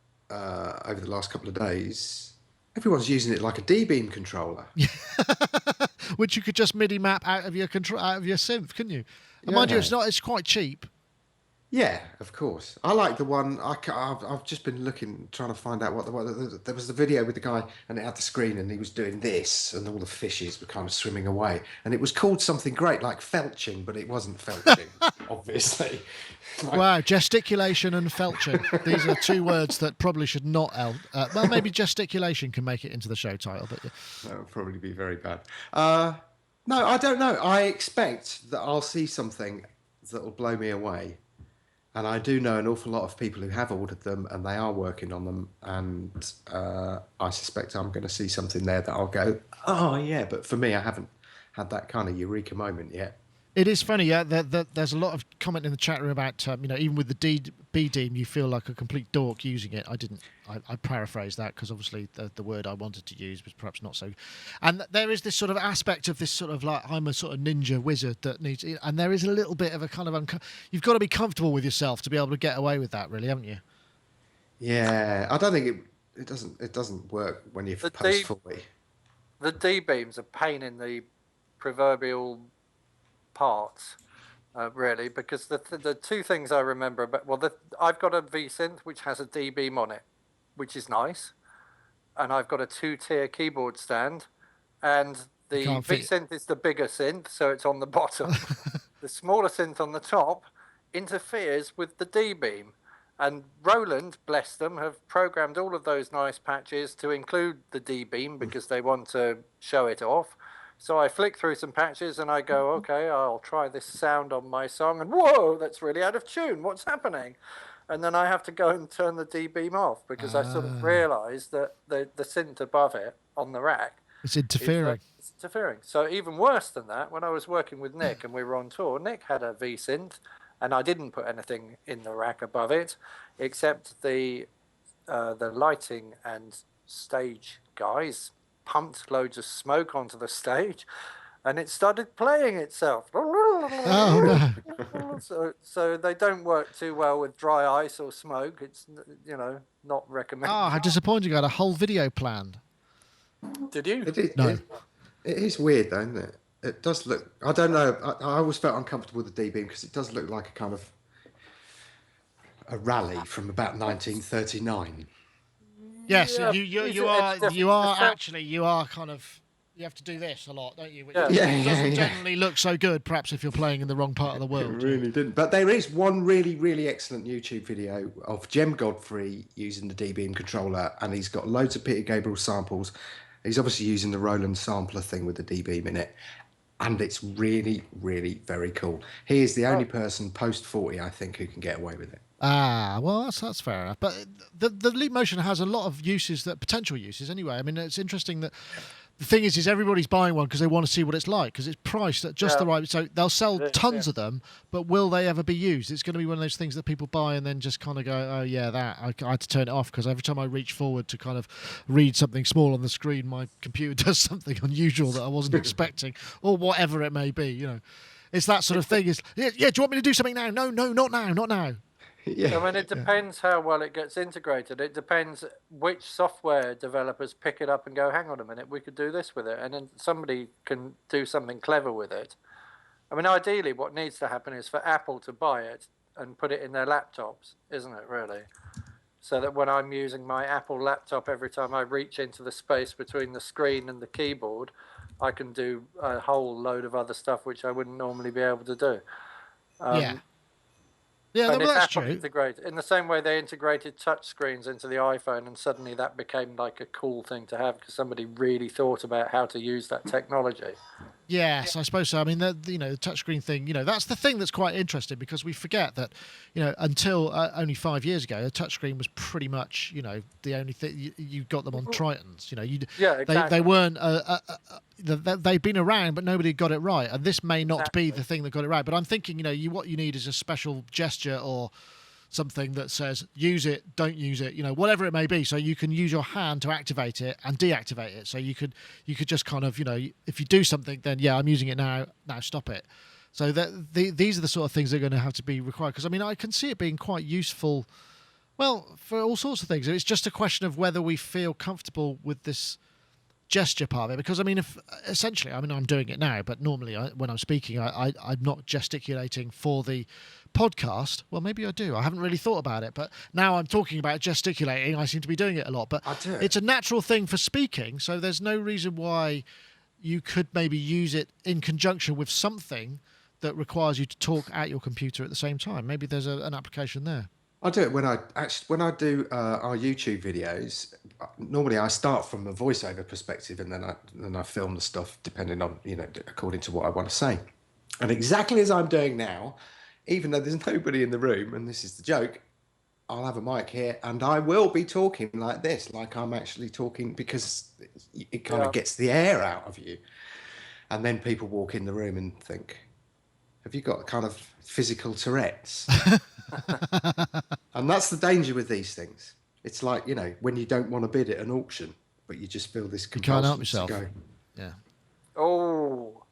over the last couple of days, everyone's using it like a D-beam controller. Which you could just MIDI map out of your synth, couldn't you? And mind you, it's quite cheap. Yeah, of course. I like the one. I've just been trying to find out what there was the video with the guy, and it had the screen, and he was doing this, and all the fishes were kind of swimming away, and it was called something great like felching, but it wasn't felching, obviously. Wow, gesticulation and felching. These are two words that probably should not. Well, maybe gesticulation can make it into the show title, but that would probably be very bad. No, I don't know. I expect that I'll see something that will blow me away. And I do know an awful lot of people who have ordered them and they are working on them. And I suspect I'm going to see something there that I'll go, oh, yeah. But for me, I haven't had that kind of eureka moment yet. It is funny, yeah. There's a lot of comment in the chat room about, even with the B-Deam, you feel like a complete dork using it. I paraphrased that because obviously the word I wanted to use was perhaps not so. And there is this sort of aspect of this sort of like, I'm a sort of ninja wizard that needs, and there is a little bit of a kind of, you've got to be comfortable with yourself to be able to get away with that, really, haven't you? Yeah, I don't think it doesn't work when you've post fully. The D-beam's a pain in the proverbial parts, really, because the two things I remember about, I've got a V-Synth which has a D-beam on it, which is nice, and I've got a 2-tier keyboard stand, and the V-Synth is the bigger synth, so it's on the bottom. The smaller synth on the top interferes with the D-beam, and Roland, bless them, have programmed all of those nice patches to include the D-beam because they want to show it off. So I flick through some patches and I go, okay, I'll try this sound on my song, and whoa, that's really out of tune. What's happening? And then I have to go and turn the D-beam off because I sort of realised that the synth above it on the rack, it's interfering. It's interfering. So even worse than that, when I was working with Nick and we were on tour, Nick had a V-Synth and I didn't put anything in the rack above it except the lighting and stage guys pumped loads of smoke onto the stage and it started playing itself. Oh, no. So they don't work too well with dry ice or smoke. It's, not recommended. Oh, how disappointing. You had a whole video planned. Did you? No. It is weird though, isn't it? It does look, I don't know, I always felt uncomfortable with the D-beam because it does look like a kind of a rally from about 1939. Yes, yeah, you are kind of you have to do this a lot, don't you? Which Yeah. doesn't generally look so good, perhaps if you're playing in the wrong part of the world. It really didn't. But there is one really, really excellent YouTube video of Jem Godfrey using the D-Beam controller, and he's got loads of Peter Gabriel samples. He's obviously using the Roland sampler thing with the D-Beam in it, and it's really, really very cool. He is the only person post-40, I think, who can get away with it. Ah, well, that's fair enough. But the Leap Motion has a lot of uses, potential uses anyway. I mean, it's interesting that the thing is everybody's buying one because they want to see what it's like, because it's priced at just the right. So they'll sell tons of them, but will they ever be used? It's going to be one of those things that people buy and then just kind of go, oh yeah, that I had to turn it off because every time I reach forward to kind of read something small on the screen, my computer does something unusual that I wasn't expecting, or whatever it may be. You know, it's that sort of thing. Is yeah. Do you want me to do something now? No, not now, not now. Yeah. I mean, it depends how well it gets integrated. It depends which software developers pick it up and go, hang on a minute, we could do this with it. And then somebody can do something clever with it. I mean, ideally, what needs to happen is for Apple to buy it and put it in their laptops, isn't it, really? So that when I'm using my Apple laptop, every time I reach into the space between the screen and the keyboard, I can do a whole load of other stuff which I wouldn't normally be able to do. Yeah, and well, that's Apple true. integrated in the same way they integrated touch screens into the iPhone, and suddenly that became like a cool thing to have because somebody really thought about how to use that technology. Yes, I suppose so. I mean, the touchscreen thing, that's the thing that's quite interesting, because we forget that, until only 5 years ago, a touchscreen was pretty much, the only thing you got them on Tritons. Exactly. They weren't. They've been around, but nobody got it right. And this may not be the thing that got it right. But I'm thinking, what you need is a special gesture or something that says use it, don't use it, whatever it may be, so you can use your hand to activate it and deactivate it. So you could just kind of, if you do something, then yeah, I'm using it now stop it. So these are the sort of things that are going to have to be required, because I mean, I can see it being quite useful, well, for all sorts of things. It's just a question of whether we feel comfortable with this gesture part of it, because I mean, I'm doing it now, but normally when I'm speaking, I'm not gesticulating for the podcast. Well, maybe I do. I haven't really thought about it, but now I'm talking about gesticulating, I seem to be doing it a lot. But it's a natural thing for speaking, so there's no reason why you could maybe use it in conjunction with something that requires you to talk at your computer at the same time. Maybe there's an application there. I do it when I do our YouTube videos. Normally, I start from a voiceover perspective, and then I film the stuff depending on according to what I want to say. And exactly as I'm doing now, even though there's nobody in the room, and this is the joke, I'll have a mic here, and I will be talking like this, like I'm actually talking, because it kind of gets the air out of you. And then people walk in the room and think, have you got kind of physical Tourette's? And that's the danger with these things. It's like, when you don't want to bid at an auction, but you just feel this compulsion. You can't help yourself. To go. Yeah. Oh.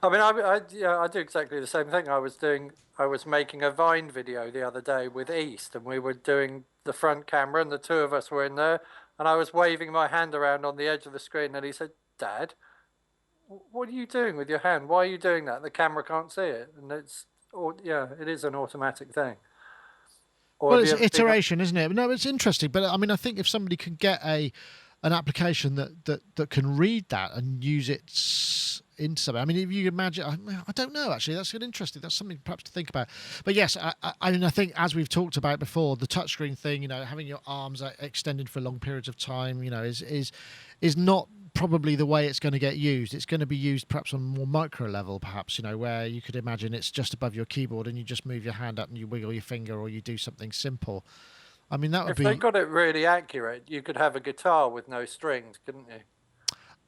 I mean, I do exactly the same thing. I was making a Vine video the other day with East, and we were doing the front camera, and the two of us were in there, and I was waving my hand around on the edge of the screen, and he said, "Dad, what are you doing with your hand? Why are you doing that? The camera can't see it." And it is an automatic thing. Well, it's iteration, isn't it? No, it's interesting, but I mean, I think if somebody can get an application that can read that and use it into something. I mean, if you imagine, I don't know, actually, that's interesting. That's something perhaps to think about. But yes, I mean, I think as we've talked about before, the touchscreen thing, having your arms extended for long periods of time, is not probably the way it's going to get used. It's going to be used perhaps on a more micro level, perhaps, where you could imagine it's just above your keyboard and you just move your hand up and you wiggle your finger, or you do something simple. I mean, that would be... If they got it really accurate, you could have a guitar with no strings, couldn't you?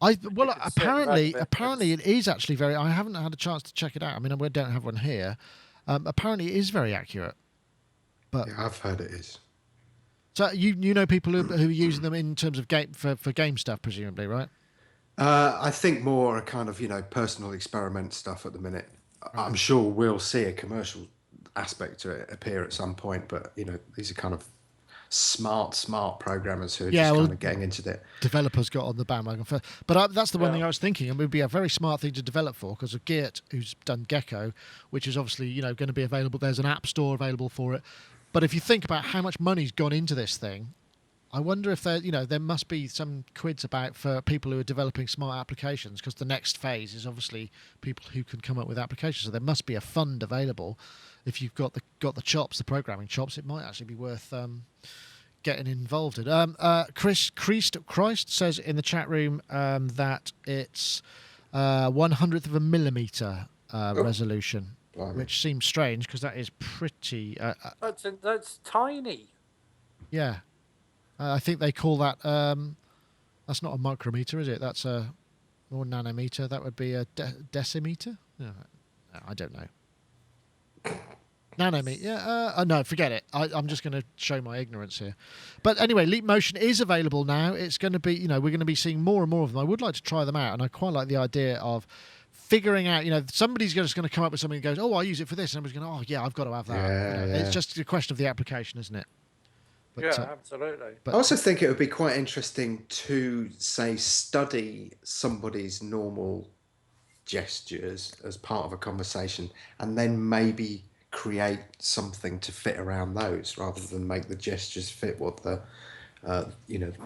Apparently it is actually very... I haven't had a chance to check it out. I mean, we don't have one here. Apparently it is very accurate. But yeah, I've heard it is. So you know people who are using them in terms of game for game stuff, presumably, right? I think more a kind of personal experiment stuff at the minute. I'm sure we'll see a commercial aspect to it appear at some point, but these are kind of smart programmers who are just kind of getting into it. Developers got on the bandwagon first. But that's the one thing I was thinking, and it would be a very smart thing to develop for, because of Geert, who's done Gecko, which is obviously going to be available. There's an app store available for it. But if you think about how much money's gone into this thing, I wonder if there must be some quids about for people who are developing smart applications, because the next phase is obviously people who can come up with applications. So there must be a fund available. If you've got the chops, the programming chops, it might actually be worth getting involved in. Christ says in the chat room that it's 1/100th of a millimeter resolution, which seems strange because that is pretty. That's tiny. Yeah. I think they call that. That's not a micrometer, is it? That's a or nanometer. That would be a decimeter. No, I don't know. Nanometer. Yeah. No, forget it. I'm just going to show my ignorance here. But anyway, Leap Motion is available now. It's going to be. We're going to be seeing more and more of them. I would like to try them out, and I quite like the idea of figuring out. Somebody's just going to come up with something and goes, "Oh, I use it for this," and everybody's going, "Oh, yeah, I've got to have that." Yeah. It's just a question of the application, isn't it? But, yeah, absolutely. I also think it would be quite interesting to, say, study somebody's normal gestures as part of a conversation, and then maybe create something to fit around those, rather than make the gestures fit what the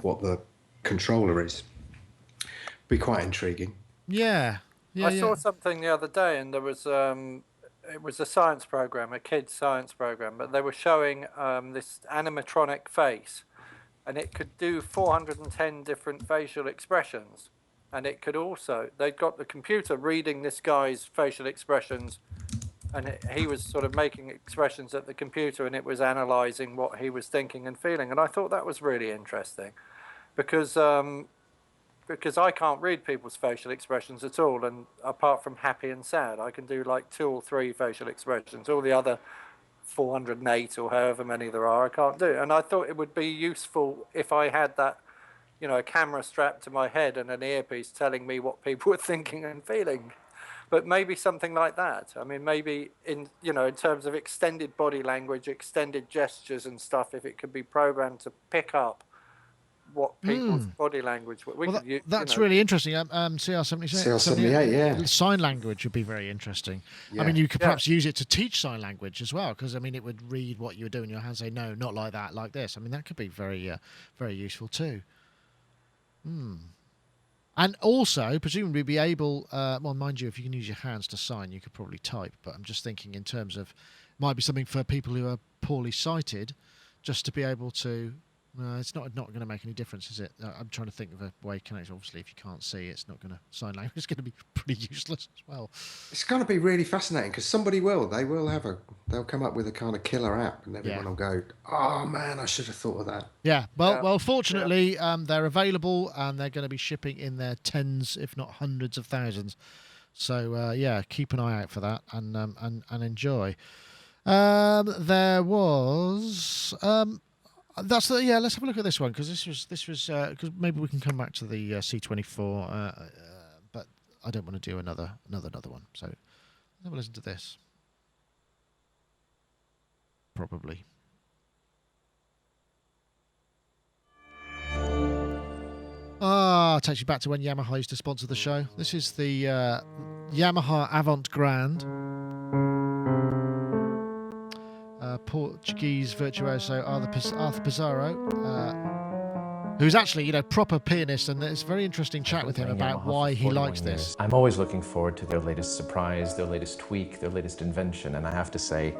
what the controller is. Be quite intriguing. Yeah. I saw something the other day, and there was it was a science program, a kids science program, but they were showing this animatronic face, and it could do 410 different facial expressions, and it could also, they'd got the computer reading this guy's facial expressions, and he was sort of making expressions at the computer, and it was analyzing what he was thinking and feeling. And I thought that was really interesting, because I can't read people's facial expressions at all, and apart from happy and sad, I can do like 2 or 3 facial expressions. All the other 408 or however many there are, I can't do. And I thought it would be useful if I had that, a camera strapped to my head and an earpiece telling me what people were thinking and feeling. But maybe something like that. I mean, maybe in terms of extended body language, extended gestures and stuff, if it could be programmed to pick up what people's body language. That's really interesting. CR78, yeah. Sign language would be very interesting. Yeah. I mean, you could perhaps use it to teach sign language as well, because I mean, it would read what you were doing. Your hands say no, not like that, like this. I mean, that could be very, very useful too. And also, presumably, be able. Well, mind you, if you can use your hands to sign, you could probably type. But I'm just thinking in terms of, might be something for people who are poorly sighted, just to be able to. It's not going to make any difference, is it? I'm trying to think of a way to connect. Obviously, if you can't see, it's not going to sign language. It's going to be pretty useless as well. It's going to be really fascinating, because they'll come up with a kind of killer app, and everyone will go, "Oh man, I should have thought of that." Yeah. Well, fortunately, they're available, and they're going to be shipping in their tens, if not hundreds of thousands. So keep an eye out for that, and enjoy. There was. Let's have a look at this one, because this was because maybe we can come back to the C24, but I don't want to do another one. So let's have a listen to this. Probably. It takes you back to when Yamaha used to sponsor the show. This is the Yamaha Avant Grand. Portuguese virtuoso Arthur Pizarro, who's actually proper pianist, and it's a very interesting chat with him about why he likes this. I'm always looking forward to their latest surprise, their latest tweak, their latest invention, and I have to say,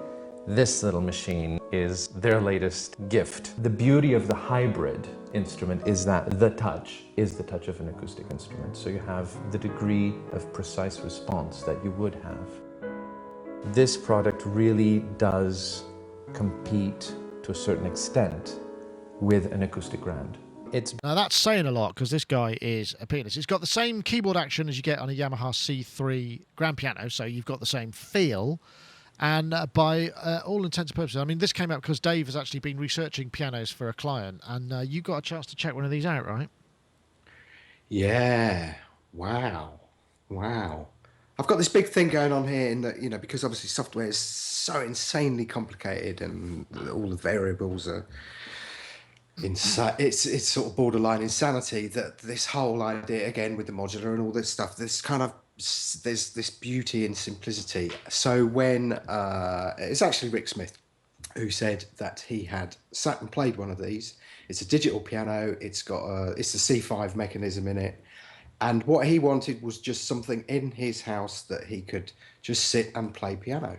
this little machine is their latest gift. The beauty of the hybrid instrument is that the touch is the touch of an acoustic instrument, so you have the degree of precise response that you would have. This product really does compete to a certain extent with an acoustic grand. Now that's saying a lot, because this guy is a pianist. It's got the same keyboard action as you get on a Yamaha C3 grand piano, so you've got the same feel. And by all intents and purposes, I mean, this came out because Dave has actually been researching pianos for a client, and you got a chance to check one of these out, right? Yeah. Wow. I've got this big thing going on here in that, because obviously software is so insanely complicated, and all the variables are it's sort of borderline insanity, that this whole idea, again, with the modular and all this stuff, there's this beauty in simplicity. So when it's actually Rick Smith who said that he had sat and played one of these It's a digital piano. It's the C5 mechanism in it. And what he wanted was just something in his house that he could just sit and play piano.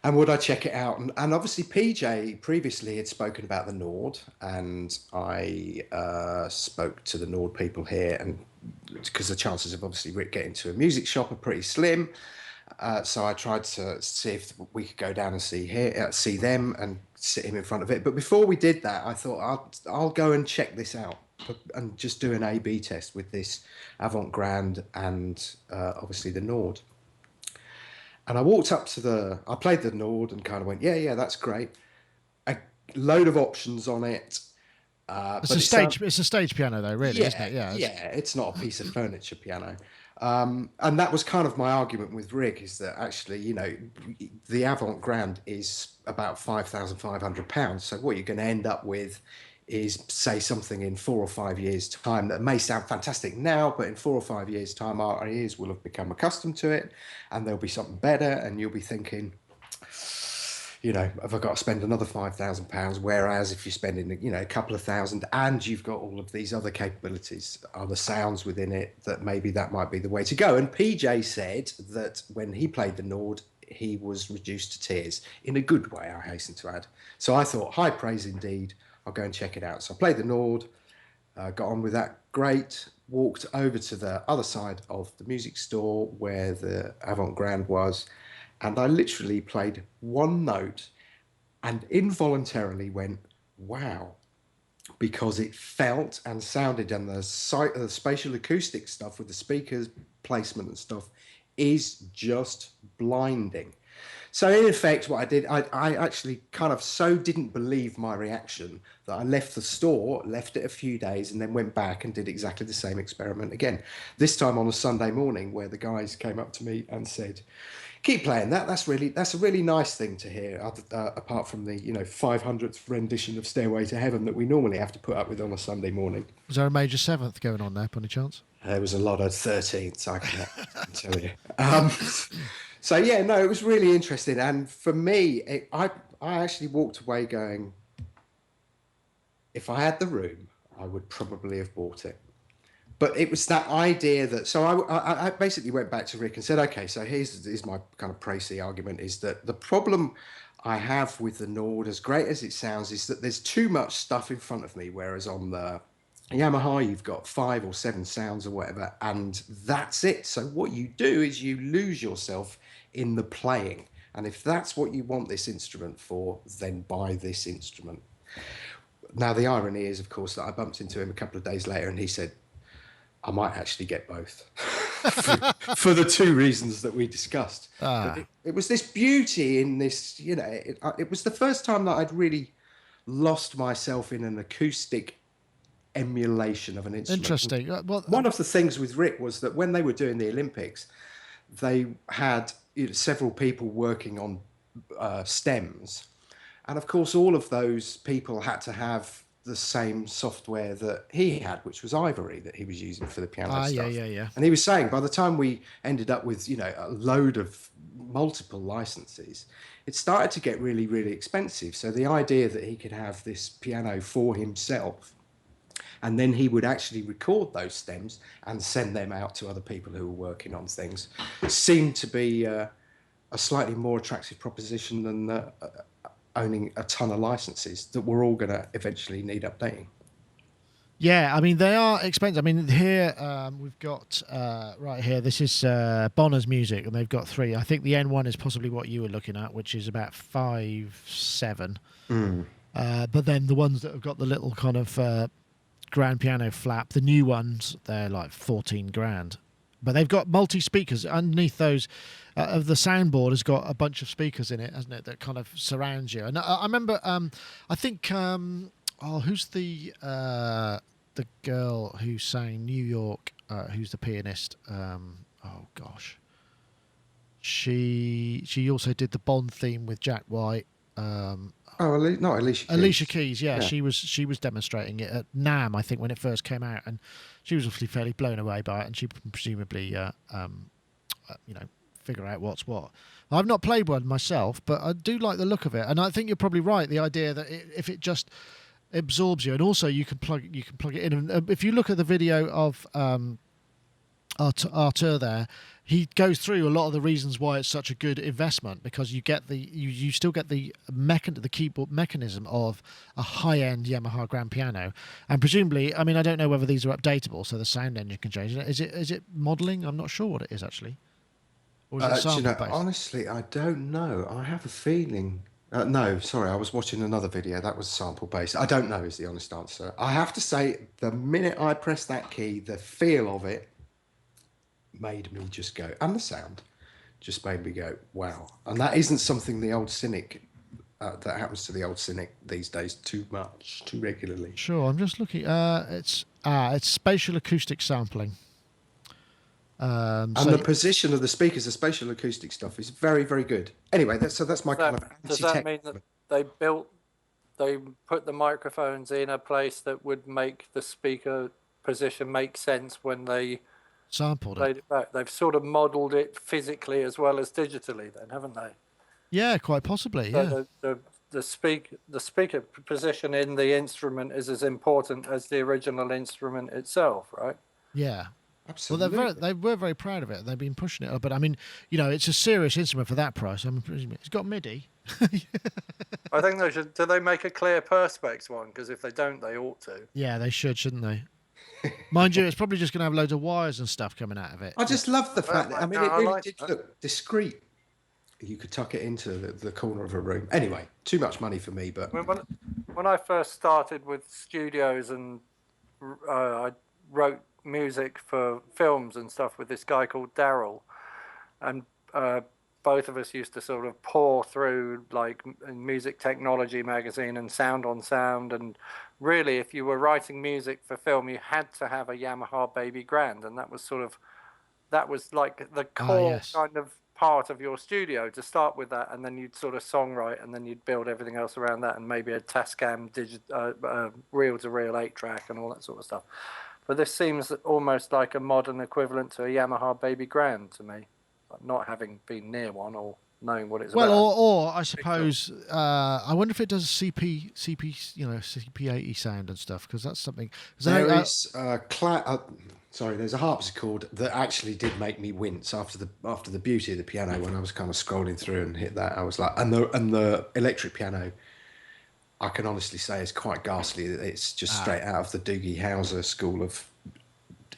And would I check it out? And obviously PJ previously had spoken about the Nord, and I spoke to the Nord people here, and because the chances of obviously Rick getting to a music shop are pretty slim. So I tried to see if we could go down and see them and sit him in front of it. But before we did that, I thought I'll go and check this out and just do an A/B test with this Avant Grand and obviously the Nord. And I walked up I played the Nord and kind of went, yeah, that's great. A load of options on it. It's a stage piano though, really, isn't it? Yeah, it's not a piece of furniture piano. And that was kind of my argument with Rick, is that actually, you know, the Avant Grand is about £5,500. So what you're going to end up with is, say, something in 4 or 5 years' time that may sound fantastic now, but in 4 or 5 years' time, our ears will have become accustomed to it, and there'll be something better, and you'll be thinking, you know, have I got to spend another £5,000? Whereas if you're spending, you know, a couple of thousand and you've got all of these other capabilities, other sounds within it, that maybe that might be the way to go. And PJ said that when he played the Nord, he was reduced to tears in a good way, I hasten to add. So I thought, high praise indeed. I'll go and check it out. So I played the Nord, got on with that great, walked over to the other side of the music store where the Avant Grand was, and I literally played one note and involuntarily went, wow, because it felt and sounded, and the spatial acoustic stuff with the speakers placement and stuff is just blinding. So in effect, what I did, I actually kind of so didn't believe my reaction that I left the store, left it a few days, and then went back and did exactly the same experiment again. This time on a Sunday morning, where the guys came up to me and said, keep playing that. That's a really nice thing to hear, apart from the 500th rendition of Stairway to Heaven that we normally have to put up with on a Sunday morning. Was there a major 7th going on there, by any chance? There was a lot of 13th, I can tell you. So yeah, no, it was really interesting, and for me, I actually walked away going, if I had the room, I would probably have bought it. But it was that idea that, so I basically went back to Rick and said, okay, so here's my kind of précis argument, is that the problem I have with the Nord, as great as it sounds, is that there's too much stuff in front of me, whereas on the Yamaha, you've got 5 or 7 sounds or whatever, and that's it. So what you do is you lose yourself in the playing. And if that's what you want this instrument for, then buy this instrument. Now, the irony is, of course, that I bumped into him a couple of days later and he said, I might actually get both for the 2 reasons that we discussed. It was this beauty in this, you know, it was the first time that I'd really lost myself in an acoustic emulation of an instrument. Interesting. Well, one of the things with Rick was that when they were doing the Olympics, they had several people working on stems, and of course all of those people had to have the same software that he had, which was Ivory, that he was using for the piano stuff. Yeah. And he was saying by the time we ended up with, you know, a load of multiple licenses, it started to get really, really expensive. So the idea that he could have this piano for himself, and then he would actually record those stems and send them out to other people who were working on things, seemed to be a slightly more attractive proposition than owning a ton of licenses that we're all going to eventually need updating. Yeah, I mean, they are expensive. I mean, here we've got, right here, this is Bonner's Music, and they've got 3. I think the N1 is possibly what you were looking at, which is about 5-7. But then the ones that have got the little kind of grand piano flap, the new ones, they're like 14 grand. But they've got multi-speakers underneath those. The soundboard has got a bunch of speakers in it, hasn't it, that kind of surrounds you. And I remember, I think, who's the girl who sang New York, who's the pianist? Oh, gosh. She also did the Bond theme with Jack White. Alicia Keys. Alicia Keys, yeah. She was demonstrating it at NAMM, I think, when it first came out, and she was obviously fairly blown away by it, and she presumably, figure out what's what. I've not played one myself, but I do like the look of it, and I think you're probably right. The idea that if it just It absorbs you, and also you can plug it in. And if you look at the video of Artur there, he goes through a lot of the reasons why it's such a good investment, because you get you still get the keyboard mechanism of a high-end Yamaha grand piano, and presumably, I mean, I don't know whether these are updatable, so the sound engine can change. Is it modelling? I'm not sure what it is actually. Or is it sample based? Honestly, I don't know. I have a feeling. No, sorry, I was watching another video. That was sample based. I don't know is the honest answer. I have to say, the minute I pressed that key, the feel of it made me just go, and the sound just made me go, wow. And that isn't something the old Cynic, that happens to the old Cynic these days too regularly. Sure, I'm just looking. It's spatial acoustic sampling. And the position of the speakers, the spatial acoustic stuff is very, very good. Anyway, that's my kind of anti-tech. Does that mean that they put the microphones in a place that would make the speaker position make sense when they sampled played it back? They've sort of modelled it physically as well as digitally, then, haven't they? Yeah, quite possibly. So yeah. The speaker position in the instrument is as important as the original instrument itself, right? Yeah. Absolutely. Well, they were very proud of it. They've been pushing it. But I mean, it's a serious instrument for that price. I mean, it's got MIDI. I think they should. Do they make a clear Perspex one? Because if they don't, they ought to. Yeah, they should, shouldn't they? Mind you, it's probably just going to have loads of wires and stuff coming out of it. I just love the fact that, I mean, it really did look discreet. You could tuck it into the corner of a room. Anyway, too much money for me, but... When I first started with studios and I wrote music for films and stuff with this guy called Daryl, and both of us used to sort of pour through like Music Technology magazine and Sound on Sound, and really if you were writing music for film you had to have a Yamaha Baby Grand, and that was like the core kind of part of your studio to start with that, and then you'd sort of songwrite, and then you'd build everything else around that, and maybe a Tascam reel-to-reel 8-track and all that sort of stuff. But this seems almost like a modern equivalent to a Yamaha Baby Grand to me, not having been near one or knowing what it's about. Well, or I suppose I wonder if it does CP80 sound and stuff, because that's something. There's a harpsichord that actually did make me wince after the beauty of the piano. When I was kind of scrolling through and hit that, I was like, and the electric piano, I can honestly say is quite ghastly. It's just straight out of the Doogie Howser school of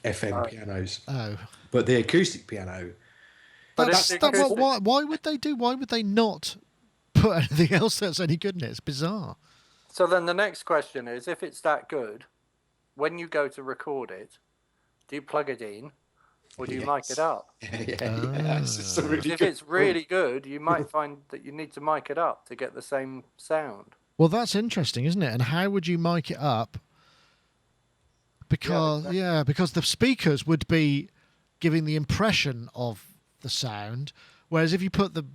FM pianos. Oh, but the acoustic piano. Why would they do? Why would they not put anything else that's any good in it? It's bizarre. So then the next question is, if it's that good, when you go to record it, do you plug it in, or do you mic it up? Yes. If it's really good, you might find that you need to mic it up to get the same sound. Well, that's interesting, isn't it? And how would you mic it up? Because because the speakers would be giving the impression of the sound, whereas if you put the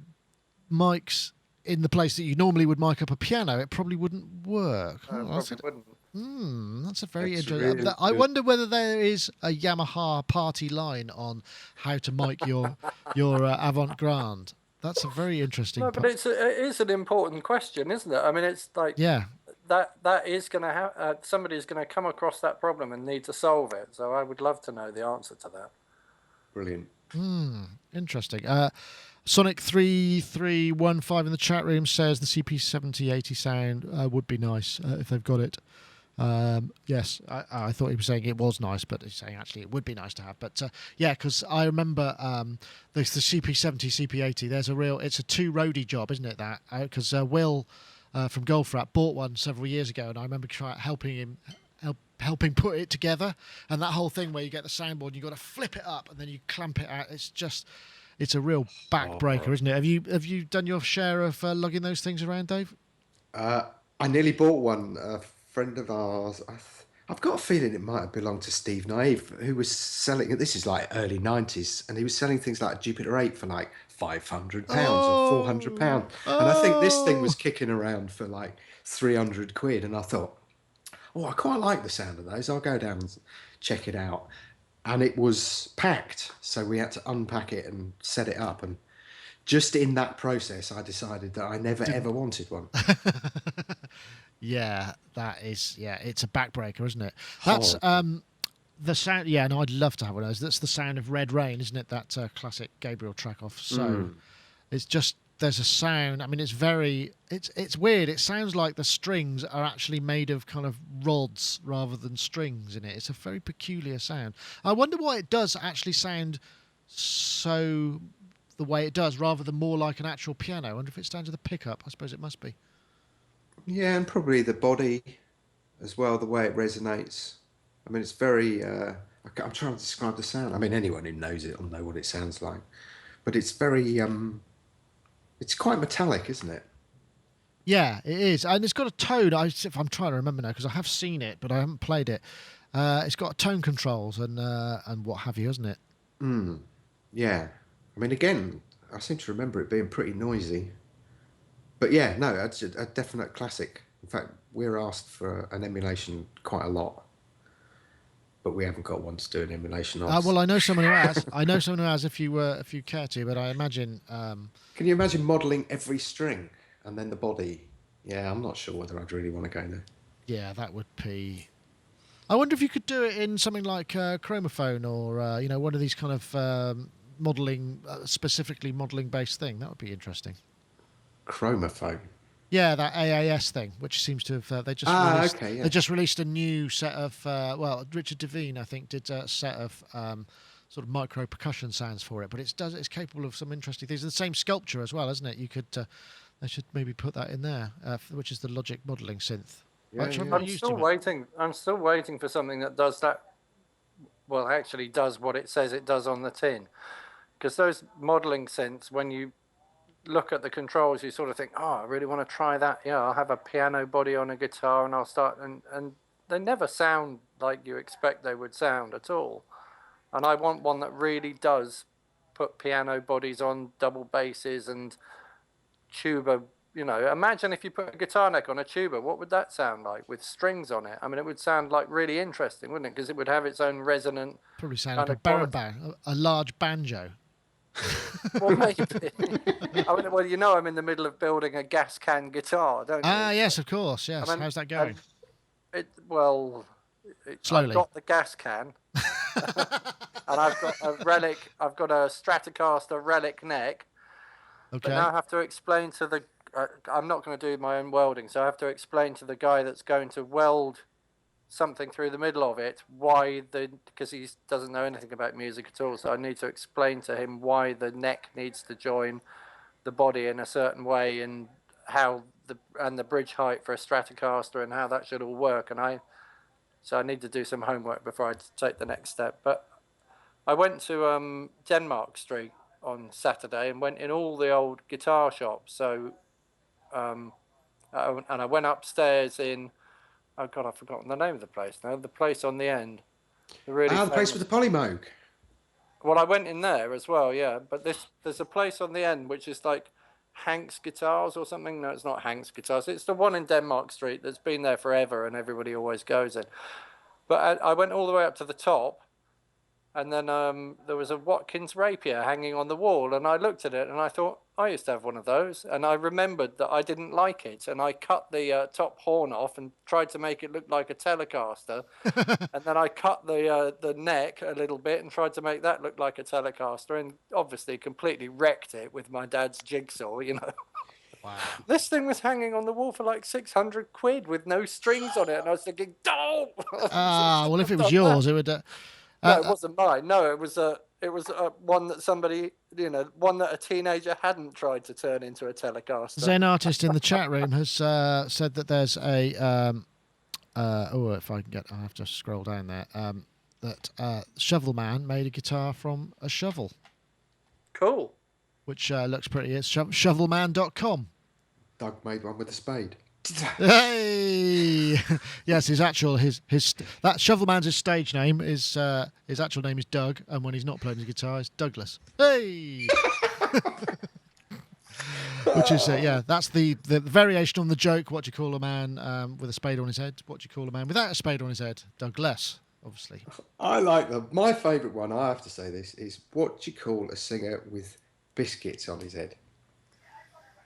mics in the place that you normally would mic up a piano, it probably wouldn't work. Probably wouldn't. That's a very interesting. I wonder whether there is a Yamaha party line on how to mic your Avant Grand. That's a very interesting. No, but it is an important question, isn't it? I mean, it's like that is going to have somebody's going to come across that problem and need to solve it. So I would love to know the answer to that. Brilliant. Interesting. Sonic 3315 in the chat room says the CP7080 sound would be nice if they've got it. Yes, I thought he was saying it was nice, but he's saying actually it would be nice to have. But because I remember there's the CP70, CP80. It's a two roadie job, isn't it? That because Will from Goldfrat bought one several years ago, and I remember helping put it together, and that whole thing where you get the soundboard and you've got to flip it up and then you clamp it out. It's a real backbreaker, isn't it? Have you done your share of lugging those things around, Dave? I nearly bought one. A friend of ours, I've got a feeling it might have belonged to Steve Naive, who was selling it. This is like early 90s, and he was selling things like Jupiter 8 for like £500 or £400. And I think this thing was kicking around for like 300 quid, and I thought, I quite like the sound of those. I'll go down and check it out. And it was packed, so we had to unpack it and set it up. And just in that process, I decided that I never ever wanted one. Yeah, that is. Yeah, it's a backbreaker, isn't it? That's Horrible. the sound. Yeah, no, I'd love to have one of those. That's the sound of Red Rain, isn't it? That classic Gabriel track off. So it's just there's a sound. I mean, it's very. It's weird. It sounds like the strings are actually made of kind of rods rather than strings in it. It's a very peculiar sound. I wonder why it does actually sound so the way it does, rather than more like an actual piano. I wonder if it's down to the pickup. I suppose it must be. Yeah, and probably the body as well, the way it resonates. I mean, it's very. I'm trying to describe the sound. I mean, anyone who knows it will know what it sounds like, but it's very. It's quite metallic, isn't it? Yeah, it is, and it's got a tone. If I'm trying to remember now, because I have seen it, but I haven't played it. It's got tone controls and what have you, hasn't it? Yeah. I mean, again, I seem to remember it being pretty noisy. But yeah, no, it's a definite classic. In fact, we're asked for an emulation quite a lot, but we haven't got one to do an emulation of. Well, I know someone who has. I know someone who has. If you care to, but I imagine. Can you imagine modelling every string and then the body? Yeah, I'm not sure whether I'd really want to go there. Yeah, that would be. I wonder if you could do it in something like Chromophone or one of these kind of modelling, specifically modelling based thing. That would be interesting. Chromophone. Yeah, that AAS thing, which seems to have they just released. Okay, yeah. They just released a new set of Richard Devine, I think, did a set of sort of micro percussion sounds for it, but it's capable of some interesting things. The same sculpture as well, isn't it? You could they should maybe put that in there, which is the Logic modelling synth. Yeah, Which I've yeah. not I'm used still too much. waiting. I'm still waiting for something that does that. Well, actually, does what it says it does on the tin. Because those modelling synths, when you look at the controls, you sort of think, oh, I really want to try that. Yeah, I'll have a piano body on a guitar and I'll start. And they never sound like you expect they would sound at all. And I want one that really does put piano bodies on double basses and tuba. Imagine if you put a guitar neck on a tuba, what would that sound like with strings on it? I mean, it would sound like really interesting, wouldn't it? Because it would have its own resonant. Probably sound kind like a of quality. berimbau, a large banjo. Well, maybe. I mean, well, I'm in the middle of building a gas can guitar, don't you? Yes, of course. Yes. I mean, How's that going? Slowly. I've got the gas can, and I've got a relic. I've got a Stratocaster relic neck. Okay. But now I have to explain to the. I'm not going to do my own welding, so I have to explain to the guy that's going to weld something through the middle of it because he doesn't know anything about music at all. So I need to explain to him why the neck needs to join the body in a certain way and how the bridge height for a Stratocaster and how that should all work. So I need to do some homework before I take the next step. But I went to Denmark Street on Saturday and went in all the old guitar shops. So and I went upstairs in. Oh God, I've forgotten the name of the place now. The place on the end. The place with the polymoog. Well, I went in there as well, yeah. But there's a place on the end which is like Hank's Guitars or something. No, it's not Hank's Guitars. It's the one in Denmark Street that's been there forever and everybody always goes in. But I went all the way up to the top, and then there was a Watkins rapier hanging on the wall, and I looked at it and I thought, I used to have one of those, and I remembered that I didn't like it, and I cut the top horn off and tried to make it look like a Telecaster, and then I cut the neck a little bit and tried to make that look like a Telecaster, and obviously completely wrecked it with my dad's jigsaw, Wow. This thing was hanging on the wall for like 600 quid with no strings on it, and I was thinking, don't! Well, if it was yours, it would. No, it wasn't mine. No, it was one that somebody, one that a teenager hadn't tried to turn into a Telecaster. Zen Artist in the chat room has said that there's a. If I can get, I have to scroll down there. That Shovel Man made a guitar from a shovel. Cool. Which looks pretty. It's shovelman.com. Doug made one with a spade. Hey, yes, his that Shovelman's his stage name is his actual name is Doug, and when he's not playing his guitar, it's Douglas. Hey, which is that's the variation on the joke. What do you call a man with a spade on his head? What do you call a man without a spade on his head? Douglas, obviously. I like them. My favourite one, I have to say this, is what do you call a singer with biscuits on his head?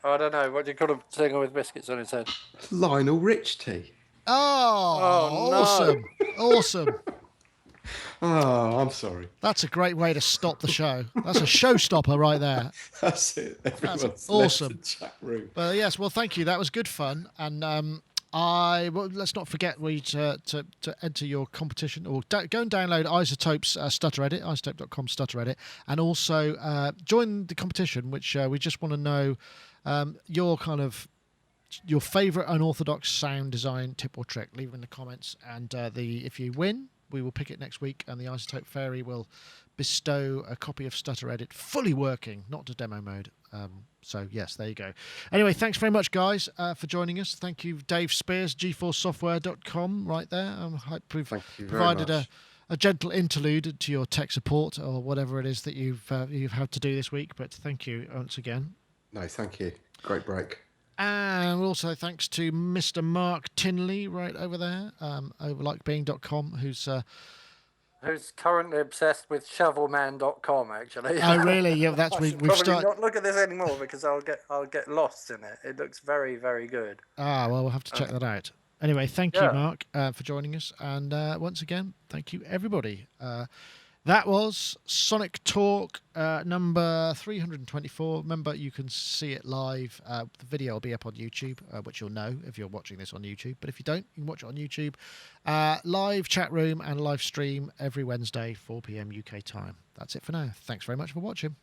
I don't know. What do you call a singer with biscuits on his head? Lionel Richie. Oh, no. awesome. Awesome. Oh, I'm sorry. That's a great way to stop the show. That's a showstopper right there. That's it. Everyone's left awesome. the chat room. Well, yes. Well, thank you. That was good fun. And let's not forget to enter your competition or go and download Isotope's Stutter Edit, isotope.com Stutter Edit, and also join the competition, which we just want to know your favourite unorthodox sound design tip or trick. Leave them in the comments, and if you win, we will pick it next week, and the Isotope Fairy will bestow a copy of Stutter Edit fully working, not to demo mode. So yes, there you go. Anyway, thanks very much, guys, for joining us. Thank you, Dave Spears, GeForceSoftware.com, right there. Thank you very provided much. a gentle interlude to your tech support or whatever it is that you've had to do this week. But thank you once again. No, thank you. Great break. And also thanks to Mr. Mark Tinley right over there, over likebeing.com, who's currently obsessed with shovelman.com, actually. Oh, really? Yeah, that's we've probably started. not look at this anymore because I'll get lost in it. It looks very, very good. Ah, well, we'll have to check that out. Anyway, thank you, Mark, for joining us, and once again, thank you, everybody. That was Sonic Talk number 324. Remember, you can see it live. The video will be up on YouTube, which you'll know if you're watching this on YouTube. But if you don't, you can watch it on YouTube. Live chat room and live stream every Wednesday, 4 p.m. UK time. That's it for now. Thanks very much for watching.